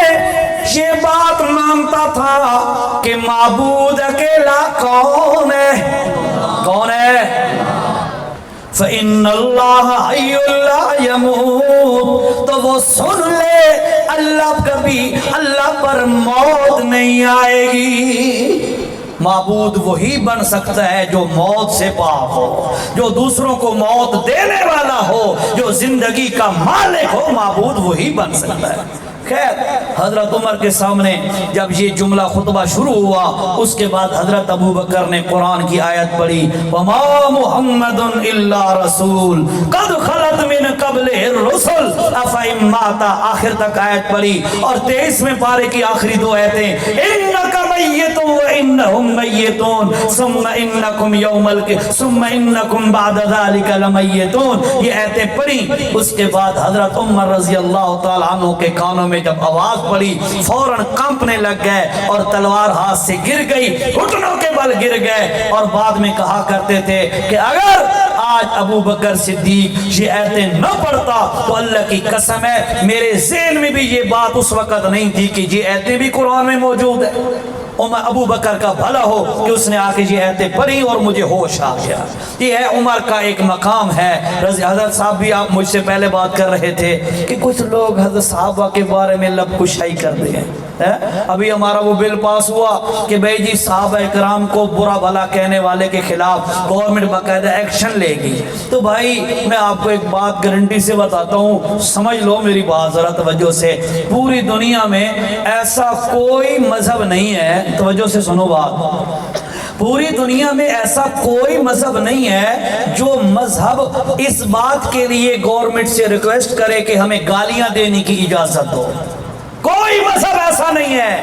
یہ بات مانتا تھا کہ معبود اکیلا کون ہے، کون ہے؟ فَإِنَّ اللَّهَ حَيٌّ لَا يَمُوتُ، تو وہ سن لے اللہ کبھی اللہ پر موت نہیں آئے گی۔ معبود وہی بن سکتا ہے جو موت سے پاک ہو، جو دوسروں کو موت دینے والا ہو، جو زندگی کا مالک ہو، معبود وہی بن سکتا ہے۔ خیر حضرت عمر کے سامنے جب یہ جملہ خطبہ شروع ہوا اس کے بعد حضرت ابو بکر نے قرآن کی آیت پڑھی وَمَا مُحَمَّدٌ إِلَّا رَسُولٌ قَدْ خَلَتْ مِنْ قَبْلِهِ الرُّسُلُ أَفَإِن مَاتَ، آخر تک آیت پڑھی، اور 23ویں پارے کی آخری دو آیتیں إِنَّكَ مَيِّتٌ وَإِنَّهُمْ مَيِّتُونَ ثُمَّ إِنَّكُمْ يَوْمَ ثُمَّ إِنَّكُمْ بَعْدَ ذَلِكَ لَمَيِّتُونَ، یہ آیتیں پڑھی۔ اس کے بعد حضرت عمر رضی اللہ تعالیٰ عنہ کے کانوں میں جب آواز پڑی فوراً کانپنے لگ گئے اور تلوار ہاتھ سے گر گئی، گھٹنوں کے بل گر گئے، اور بعد میں کہا کرتے تھے کہ اگر آج ابو بکر صدیق یہ آیتیں نہ پڑھتا تو اللہ کی قسم ہے میرے ذہن میں بھی یہ بات اس وقت نہیں تھی کہ یہ آیتیں بھی قرآن میں موجود ہیں۔ ابو بکر کا بھلا ہو کہ اس نے آ کے یہ آیتیں پڑھی اور مجھے ہوش آ گیا۔ یہ ہے عمر کا ایک مقام ہے۔ حضرت صاحب بھی آپ مجھ سے پہلے بات کر رہے تھے کہ کچھ لوگ حضرت صحابہ کے بارے میں لب کشائی کر دیں۔ ابھی ہمارا وہ بل پاس ہوا کہ بھائی جی صحابہ اکرام کو برا بھلا کہنے والے کے خلاف گورنمنٹ باقاعدہ ایکشن لے گی۔ تو بھائی میں آپ کو ایک بات گارنٹی سے بتاتا ہوں، سمجھ لو میری بات ذرا توجہ سے، پوری دنیا میں ایسا کوئی مذہب نہیں ہے، توجہ سے سنو بات، پوری دنیا میں ایسا کوئی مذہب نہیں ہے جو مذہب اس بات کے لیے گورنمنٹ سے ریکویسٹ کرے کہ ہمیں گالیاں دینے کی اجازت دو۔ کوئی مذہب ایسا نہیں ہے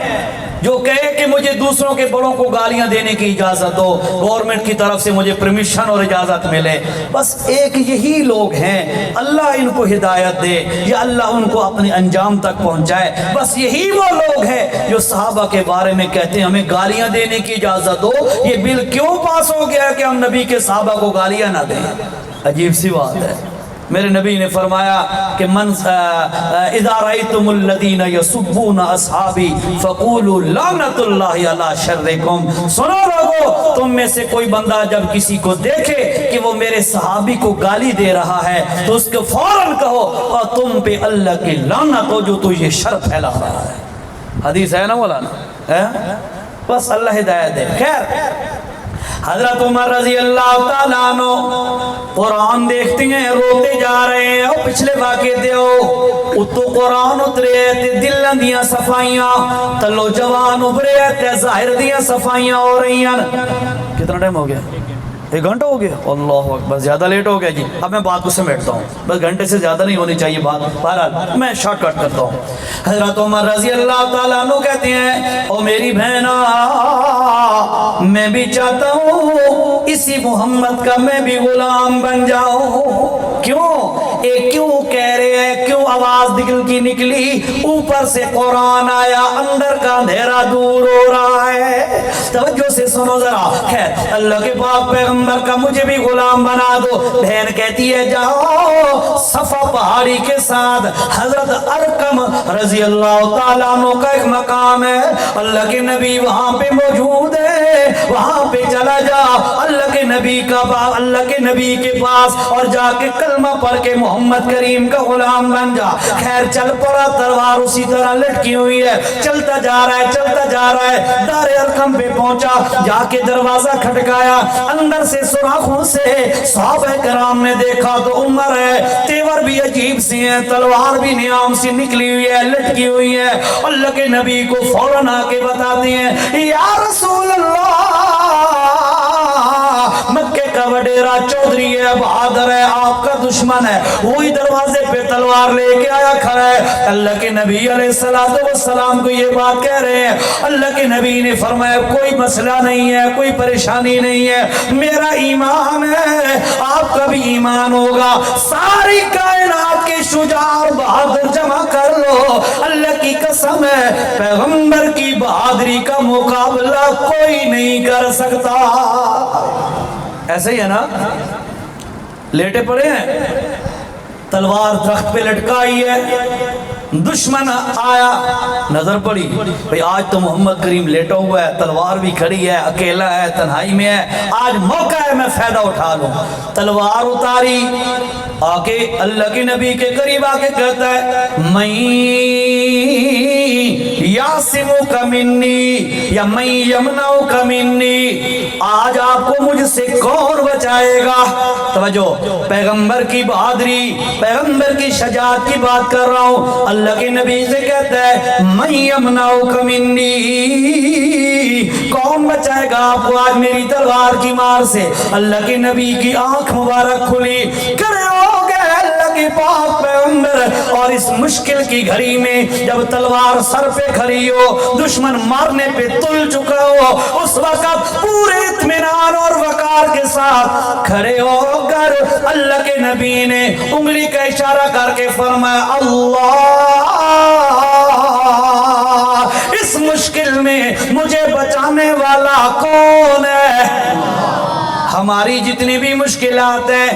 جو کہے کہ مجھے دوسروں کے بڑوں کو گالیاں دینے کی اجازت دو، گورنمنٹ کی طرف سے مجھے پرمیشن اور اجازت ملے۔ بس ایک یہی لوگ ہیں، اللہ ان کو ہدایت دے یا اللہ ان کو اپنے انجام تک پہنچائے، بس یہی وہ لوگ ہیں جو صحابہ کے بارے میں کہتے ہیں ہمیں گالیاں دینے کی اجازت دو۔ یہ بل کیوں پاس ہو گیا کہ ہم نبی کے صحابہ کو گالیاں نہ دیں؟ عجیب سی بات ہے۔ میرے نبی نے فرمایا کہ من اذا رأيتم الذين يسبون اصحابي فقولوا لعنت اللہ علی شرکم، سنو لوگو تم میں سے کوئی بندہ جب کسی کو دیکھے کہ وہ میرے صحابی کو گالی دے رہا ہے تو اس کو فوراً کہو اور تم پہ اللہ کی لعنت ہو جو تو یہ شر پھیلا رہا ہے۔ حدیث ہے نا مولانا، بس اللہ ہدایت دے۔ خیر حضرت عمر رضی اللہ تعالیٰ عنہ قرآن دیکھتے ہیں، روتے جا رہے ہیں، اور پچھلے واقعے دے اتو قرآن اترے تے دلن دیاں صفائیاں، تلو جوان ابھرے تے ظاہر دیاں صفائیاں ہو رہی ہیں۔ کتنا ٹائم ہو گیا؟ 1 گھنٹہ ہو گیا؟ اللہ اکبر، زیادہ لیٹ ہو گیا جی۔ اب میں بات کو سمیٹتا ہوں، بس گھنٹے سے زیادہ نہیں ہونی چاہیے بات، بہرحال میں شارٹ کٹ کرتا ہوں۔ حضرت عمر رضی اللہ تعالیٰ عنہ کہتے ہیں او میری بہنا، میں بھی چاہتا ہوں اسی محمد کا میں بھی غلام بن جاؤں۔ کیوں کہہ رہے ہیں، کیوں آواز دل کی نکلی؟ اوپر سے قرآن آیا، اندر کا اندھیرا دور ہو رہا ہے۔ توجہ سے سنو ذرا۔ خیر اللہ کے پاک پیغمبر کا مجھے بھی غلام بنا دو۔ بہن کہتی ہے جاؤ صفا پہاڑی کے ساتھ حضرت ارقم رضی اللہ تعالیٰ عنہ کا ایک مقام ہے، اللہ کے نبی وہاں پہ موجود ہے۔ وہاں پہ چلا جا اللہ کے نبی کے پاس اور جا کے کلمہ پڑھ کے محمد کریم کا غلام بن جا. خیر چل پڑا, تلوار اسی طرح لٹکی ہوئی ہے, چلتا جا رہا ہے. دار ارقم پہ پہنچا, جا کے دروازہ کھٹکایا, اندر سے سوراخوں سے صحابہ کرام نے دیکھا تو عمر ہے, تیور بھی عجیب سے ہیں, تلوار بھی نیام سے نکلی ہوئی ہے, لٹکی ہوئی ہے. اللہ کے نبی کو فوراً آ کے بتاتے ہیں یا رسول اللہ, مکے کا وڈیرا چودھری ہے, بہادر ہے, آپ کا دشمن ہے. وہی دروازے پہ تلوار لے کے آیا کھڑا ہے. اللہ کے نبی علیہ السلام کو یہ بات کہہ رہے ہیں. اللہ کے نبی نے فرمایا کوئی مسئلہ نہیں ہے, کوئی پریشانی نہیں ہے, میرا ایمان ہے, آپ کا بھی ایمان ہوگا. ساری کائنات کے شجاع اور بہادر جمع کر لو, اللہ کی قسم ہے پیغمبر کی بہادری کا مقابلہ کوئی نہیں کر سکتا. ایسے ہی ہے نا, لیٹے پڑے ہیں, تلوار درخت پہ لٹکائی ہے, دشمن آیا, نظر پڑی بھئی آج تو محمد کریم لیٹا ہوا ہے, تلوار بھی کھڑی ہے, اکیلا ہے, تنہائی میں ہے, آج موقع ہے میں فائدہ اٹھا لوں. تلوار اتاری, آکے اللہ کے نبی کے قریب آکے کہتا ہے میں یاسمک منی یا میں یمنعک منی, آج آپ کو مجھ سے کون بچائے گا. توجہ, پیغمبر کی بہادری, پیغمبر کی شجاعت کی بات کر رہا ہوں. اللہ کے نبی سے کہتا ہے میں یمنعک منی, کون بچائے گا آپ کو آج میری تلوار کی مار سے. اللہ کے نبی کی آنکھ مبارک کھلی, کرے ہو گئے اللہ کے پاک پیغمبر. اور اس مشکل کی گھڑی میں جب تلوار سر پہ کھڑی ہو, دشمن مارنے پہ تل چکا ہو, اس وقت پورے اطمینان اور وقار کے ساتھ کھڑے ہو کر اللہ کے نبی نے انگلی کا اشارہ کر کے فرمایا اللہ, اس مشکل میں مجھے بچانے والا کون ہے. ہماری جتنی بھی مشکلات ہیں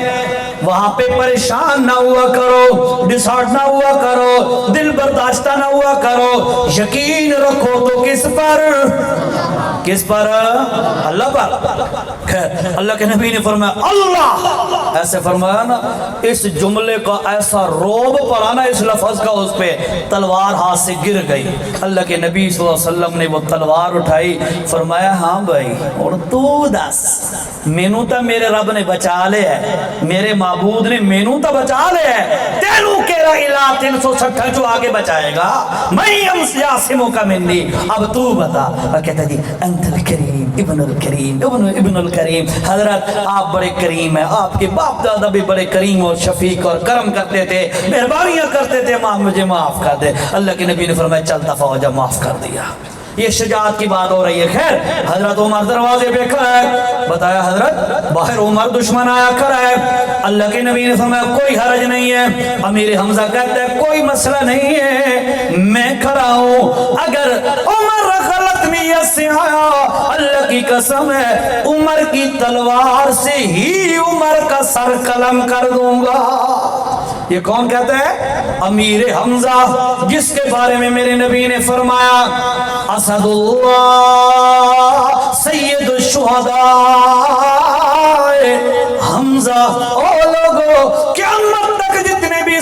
وہاں پہ پریشان نہ ہوا کرو, ڈسہارٹ نہ ہوا کرو, دل برداشتہ نہ ہوا کرو, یقین رکھو تو کس پر اللہ پر. اللہ کے نبی نے فرمایا اللہ, ایسے فرمایا نا, اس جملے کا ایسا روب پڑا نا اس لفظ کا, اس پہ تلوار ہاتھ سے گر گئی. اللہ کے نبی صلی اللہ علیہ وسلم نے وہ تلوار اٹھائی, فرمایا ہاں بھائی اور تو دس, مینوں تا میرے رب نے بچا لے ہے, میرے معبود نے مینوں تا بچا لے ہے, تینوں کیرا الہ 360 جو آگے بچائے گا. میں یاسمک منی, اب تو بتا. کہتا جی انت الکریم ابن الکریم ابن الکریم, حضرت آپ بڑے کریم ہیں, آپ کے باپ دادا بھی بڑے کریم اور شفیق اور کرم کرتے تھے, مہربانیاں کرتے تھے, مجھے معاف کر دے. اللہ کے نبی نے فرمایا چل دفع ہو جا, معاف کر دیا. یہ شجاعت کی بات ہو رہی ہے. خیر حضرت عمر دروازے پہ کھڑا ہے, بتایا حضرت باہر عمر دشمن آیا کھڑا ہے. اللہ کے نبی نے فرمایا کوئی حرج نہیں ہے. امیر حمزہ کہتا ہے کوئی مسئلہ نہیں ہے, میں کھڑا ہوں. اگر عمر غلط نیت سے آیا, اللہ کی قسم ہے عمر کی تلوار سے ہی عمر کا سر قلم کر دوں گا. یہ کون کہتا ہے؟ امیر حمزہ, جس کے بارے میں میرے نبی نے فرمایا اسد اللہ سید الشہداء. حمزہ, او لوگو قیامت تک جتنے بھی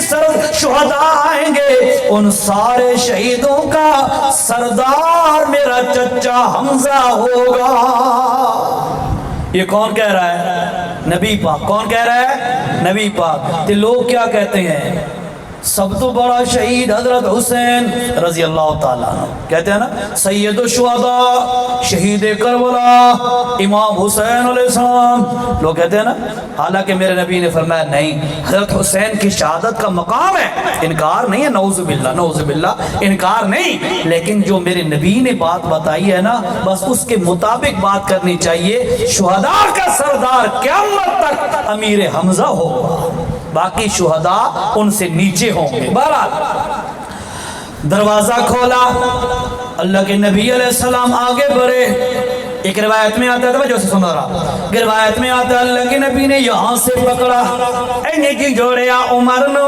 شہداء آئیں گے ان سارے شہیدوں کا سردار میرا چچا حمزہ ہوگا. یہ کون کہہ رہا ہے؟ نبی پاک. کون کہہ رہا ہے؟ نبی پاک. تو لوگ کیا کہتے ہیں؟ سب تو بڑا شہید حضرت حسین رضی اللہ تعالیٰ عنہ, کہتے ہیں نا سید الشہداء, شہید کربلا, امام حسین علیہ السلام. لوگ کہتے ہیں نا, حالانکہ میرے نبی نے فرمایا نہیں, حضرت حسین کی شہادت کا مقام ہے, انکار نہیں ہے, نعوذ باللہ نعوذ باللہ, انکار نہیں, لیکن جو میرے نبی نے بات بتائی ہے نا بس اس کے مطابق بات کرنی چاہیے. شہداء کا سردار قیامت تک امیر حمزہ ہوگا, باقی شہداء ان سے نیچے ہوں گے. بہرحال دروازہ کھولا, اللہ کے نبی علیہ السلام آگے بڑھے. ایک روایت میں آتا ہے, توجہ سے سن رہا, روایت میں آتا ہے اللہ کے نبی نے یہاں سے پکڑا, اے جی جوڑیا عمر نو,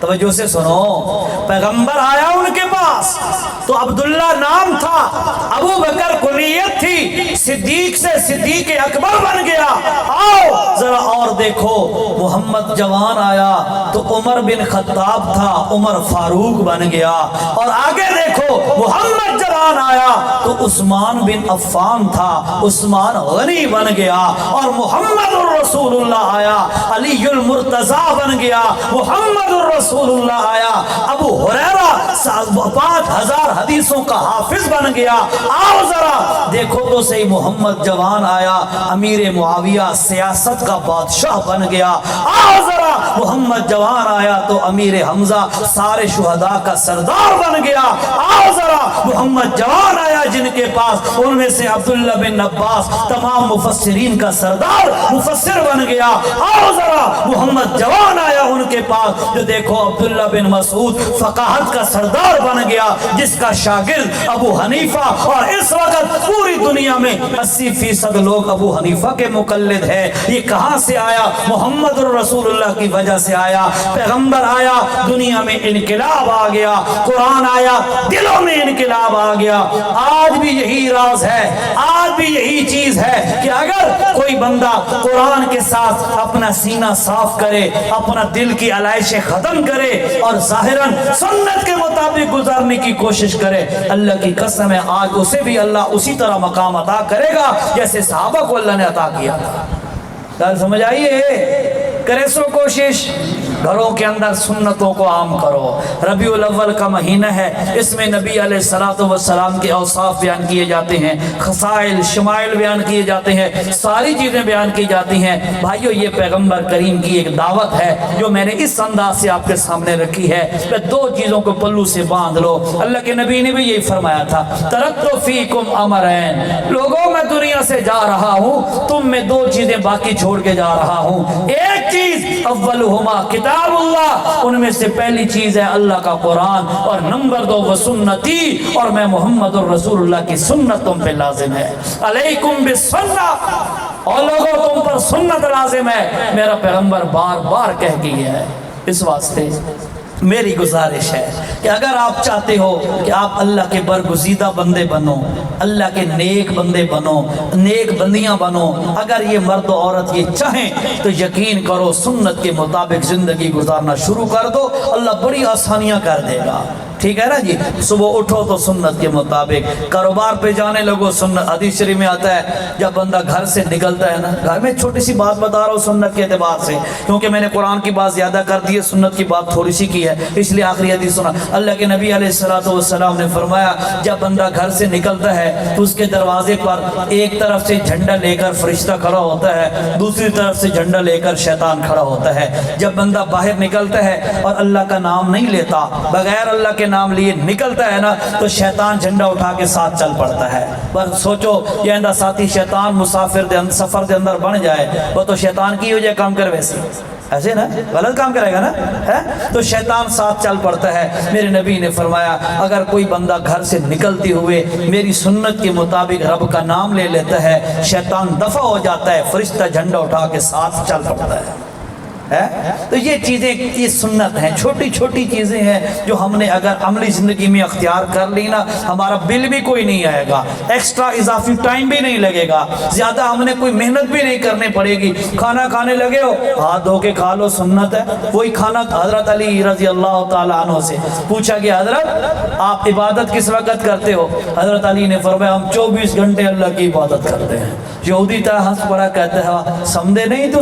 توجہ سے سنو، پیغمبر آیا ان کے پاس تو عبداللہ نام تھا، ابو بکر کنیت تھی، صدیق سے صدیق اکبر بن گیا۔ آؤ ذرا اور دیکھو، محمد جوان آیا تو عمر بن خطاب تھا، عمر فاروق بن گیا۔ اور آگے دیکھو، محمد جوان آیا تو عثمان بن عفان تھا، عثمان غنی بن گیا۔ اور محمد الرسول اللہ آیا، علی المرتضی بن گیا۔ محمد الرسول اللہ آیا، ابو ہریرہ 5000 حدیثوں کا حافظ بن گیا۔ آؤ ذرا دیکھو تو صحیح، محمد جوان آیا، امیر معاویہ سیاست کا بادشاہ بن گیا۔ آؤ ذرا محمد جوان آیا تو امیر حمزہ سارے شہداء کا سردار بن گیا۔ آؤ ذرا محمد جوان آیا جن کے پاس، ان میں سے عبداللہ بن عباس تمام مفسرین کا سردار مفسر بن گیا۔ آؤ ذرا محمد جوان آیا ان کے پاس، جو دیکھو عبداللہ بن مسعود فقاہت کا سردار بن گیا، جس کا شاگرد ابو حنیفہ، اور اس وقت پوری دنیا میں 80% لوگ ابو حنیفہ کے مقلد ہے۔ یہ کہاں سے آیا؟ محمد الرسول اللہ کی وجہ سے آیا۔ پیغمبر آیا، دنیا میں انقلاب آ گیا، قرآن آیا، دلوں میں انقلاب آ گیا۔ آج بھی یہی راز ہے، آج بھی یہی چیز ہے کہ اگر کوئی بندہ قرآن کے ساتھ اپنا سینہ صاف کرے، اپنا دل کی علائشیں ختم کرے اور ظاہراً سنت کے مطابق گزارنے کی کوشش کرے، اللہ کی قسم ہے آج اسے بھی اللہ اسی طرح مقام عطا کرے گا جیسے صحابہ کو اللہ نے عطا کیا تھا۔ کل سمجھ آئیے، کرے سو کوشش، گھروں کے اندر سنتوں کو عام کرو۔ ربیع الاول کا مہینہ ہے، اس میں نبی علیہ السلام کے اوصاف بیان کیے جاتے ہیں، خصائل شمائل بیان کیے جاتے ہیں، ساری چیزیں بیان کی جاتی ہیں۔ بھائیو، یہ پیغمبر کریم کی ایک دعوت ہے جو میں نے اس انداز سے آپ کے سامنے رکھی ہے۔ میں دو چیزوں کو پلو سے باندھ لو۔ اللہ کے نبی نے بھی یہی فرمایا تھا، ترکت فیکم امرین، لوگوں میں دنیا سے جا رہا ہوں، تم میں دو چیزیں باقی چھوڑ کے جا رہا ہوں۔ ایک چیز اولہما کتاب اللہ، ان میں سے پہلی چیز ہے اللہ کا قرآن، اور نمبر 2 وہ سنتی، اور میں محمد الرسول اللہ کی سنت تم پہ لازم ہے۔ علیکم بالسنہ، اور لوگوں تم پر سنت لازم ہے، میرا پیغمبر بار بار کہہ گیا ہے۔ اس واسطے میری گزارش ہے کہ اگر آپ چاہتے ہو کہ آپ اللہ کے برگزیدہ بندے بنو، اللہ کے نیک بندے بنو، نیک بندیاں بنو، اگر یہ مرد و عورت یہ چاہیں تو یقین کرو سنت کے مطابق زندگی گزارنا شروع کر دو، اللہ بڑی آسانیاں کر دے گا۔ ٹھیک ہے نا جی؟ صبح اٹھو تو سنت کے مطابق، کاروبار پہ جانے لگو سنت۔ حدیث شریف میں آتا ہے جب بندہ گھر سے نکلتا ہے نا، گھر میں چھوٹی سی بات بتا رہا ہوں سنت کے اعتبار سے، کیونکہ میں نے قرآن کی بات زیادہ کر دی ہے، سنت کی بات تھوڑی سی کی ہے، اس لیے آخری حدیث سنا۔ اللہ کے نبی علیہ السلام نے فرمایا جب بندہ گھر سے نکلتا ہے تو اس کے دروازے پر ایک طرف سے جھنڈا لے کر فرشتہ کھڑا ہوتا ہے، دوسری طرف سے جھنڈا لے کر شیطان کھڑا ہوتا ہے۔ جب بندہ باہر نکلتا ہے اور اللہ کا نام نہیں لیتا، بغیر اللہ کے نام لیے نکلتا ہے نا، تو شیطان جھنڈا اٹھا کے ساتھ چل پڑتا ہے۔ بس سوچو یہ اندر ساتھی شیطان مسافر سفر دے اندر بن جائے، وہ تو شیطان کی ہو جائے کام کر، ویسے ایسے نا غلط کام کرے گا نا، تو شیطان ساتھ چل پڑتا ہے۔ میرے نبی نے فرمایا اگر کوئی بندہ گھر سے نکلتے ہوئے میری سنت کے مطابق رب کا نام لے لیتا ہے، شیطان دفع ہو جاتا ہے، فرشتہ جھنڈا اٹھا کے ساتھ چل پڑتا ہے۔ تو یہ چیزیں یہ سنت ہیں، چھوٹی چھوٹی چیزیں ہیں جو ہم نے اگر عملی زندگی میں اختیار کر لی نا، ہمارا بل بھی کوئی نہیں آئے گا، ایکسٹرا اضافی ٹائم بھی نہیں لگے گا، زیادہ ہم نے کوئی محنت بھی نہیں کرنی پڑے گی۔ کھانا کھانے لگے ہو ہاتھ دھو کے کھا لو، سنت ہے۔ وہی کھانا حضرت علی رضی اللہ تعالیٰ عنہ سے پوچھا کہ حضرت آپ عبادت کس وقت کرتے ہو؟ حضرت علی نے فرمایا ہم 24 گھنٹے اللہ کی عبادت کرتے ہیں۔ یہودی تا ہنس پڑا، کہتے ہیں سمجھے نہیں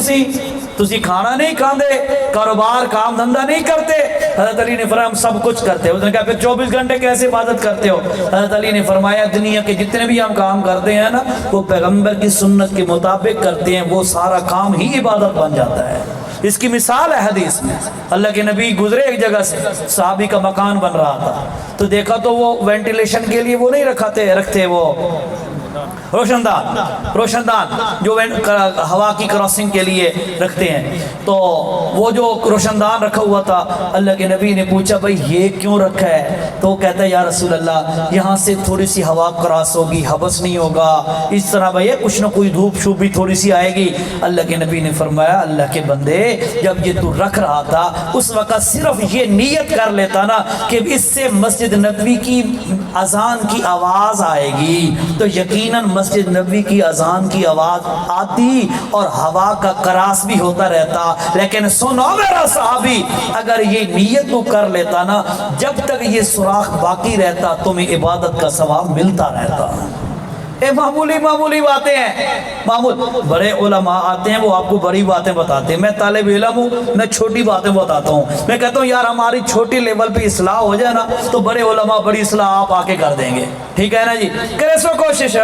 تسی کھانا نہیں کھاندے، کاروبار کام دھندہ نہیں کرتے۔ حضرت علی نے فرمایا ہم سب کچھ کرتے ہیں۔ اس نے کہا پھر 24 گھنٹے کیسے عبادت کرتے ہو؟ حضرت علی نے فرمایا دنیا کے جتنے بھی ہم کام کرتے ہیں نا، وہ پیغمبر کی سنت کے مطابق کرتے ہیں، وہ سارا کام ہی عبادت بن جاتا ہے۔ اس کی مثال ہے حدیث میں، اللہ کے نبی گزرے ایک جگہ سے، صحابی کا مکان بن رہا تھا، تو دیکھا تو وہ وینٹیلیشن کے لیے وہ نہیں رکھتے وہ روشن دان جو ہوا کی کراسنگ کے لیے رکھتے ہیں، تو وہ جو روشن دان رکھا ہوا تھا، اللہ کے نبی نے پوچھا بھائی یہ کیوں رکھا ہے؟ تو وہ کہتا ہے یا رسول اللہ یہاں سے تھوڑی سی ہوا کراس ہوگی، حبس نہیں ہوگا، اس طرح بھائی کچھ نہ کوئی دھوپ شوپ بھی تھوڑی سی آئے گی۔ اللہ کے نبی نے فرمایا اللہ کے بندے جب یہ تو رکھ رہا تھا اس وقت صرف یہ نیت کر لیتا نا کہ اس سے مسجد نبوی کی اذان کی آواز آئے گی، تو یقیناً مسجد نبوی کی اذان کی آواز آتی اور ہوا کا کراس بھی ہوتا رہتا۔ لیکن سنو میرا صحابی، اگر یہ نیت تو کر لیتا نا، جب تک یہ سوراخ باقی رہتا تمہیں عبادت کا ثواب ملتا رہتا۔ معمولی باتیں ہیں، بڑے علماء آتے ہیں وہ آپ کو بڑی باتیں بتاتے ہیں، میں طالب علم ہوں، میں چھوٹی باتیں بتاتا ہوں، میں کہتا ہوں یار ہماری چھوٹی لیول پہ اصلاح ہو جائے نا تو بڑے علماء بڑی اصلاح آپ آ کے کر دیں گے، ٹھیک ہے نا جی؟ کرے سو کوشش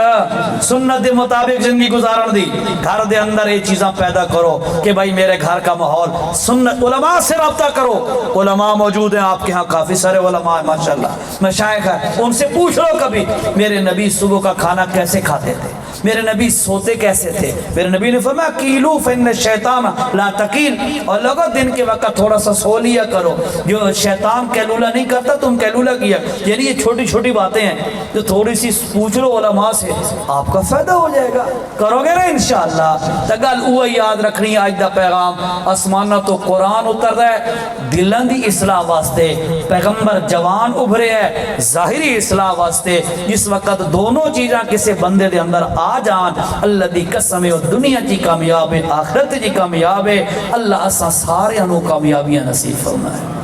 سنت دے مطابق زندگی گزارن دی، گھر دے اندر یہ چیزاں پیدا کرو کہ بھائی میرے گھر کا ماحول سنت، علماء سے رابطہ کرو، علماء موجود ہیں آپ کے ہاں، کافی سارے علماء ہیں ماشاءاللہ، مشائخ ہیں، ان سے پوچھ لو کبھی میرے نبی صبح کا کھانا کیسے کھاتے تھے، میرے نبی سوتے کیسے تھے؟ میرے نبی نے فرمایا کیلو فن الشیطان لا تکیل، اور لوگوں دن کے وقت تھوڑا سا سو لیا کرو، جو شیطان کیلولہ نہیں کرتا تم کیلولہ کیا، یعنی یہ چھوٹی چھوٹی باتیں ہیں جو تھوڑی سی پوچھ لو علماء سے آپ کا فائدہ ہو جائے گا، کرو گے نا انشاءاللہ۔ تگل اوہ یاد رکھنی آج دا پیغام آسمانہ تو قرآن اتر رہا ہے دلن دی اصلاح واسطے، پیغمبر جوان ابھرے ہے ظاہری اصلاح واسطے، جس وقت دونوں چیزاں کسی بندے دے اندر آ جان اللہ دی قسم ہے دنیا کی کامیاب ہے آخرت کی کامیاب ہے، اللہ اساں سارے انو کامیابیاں نصیب فرمائے۔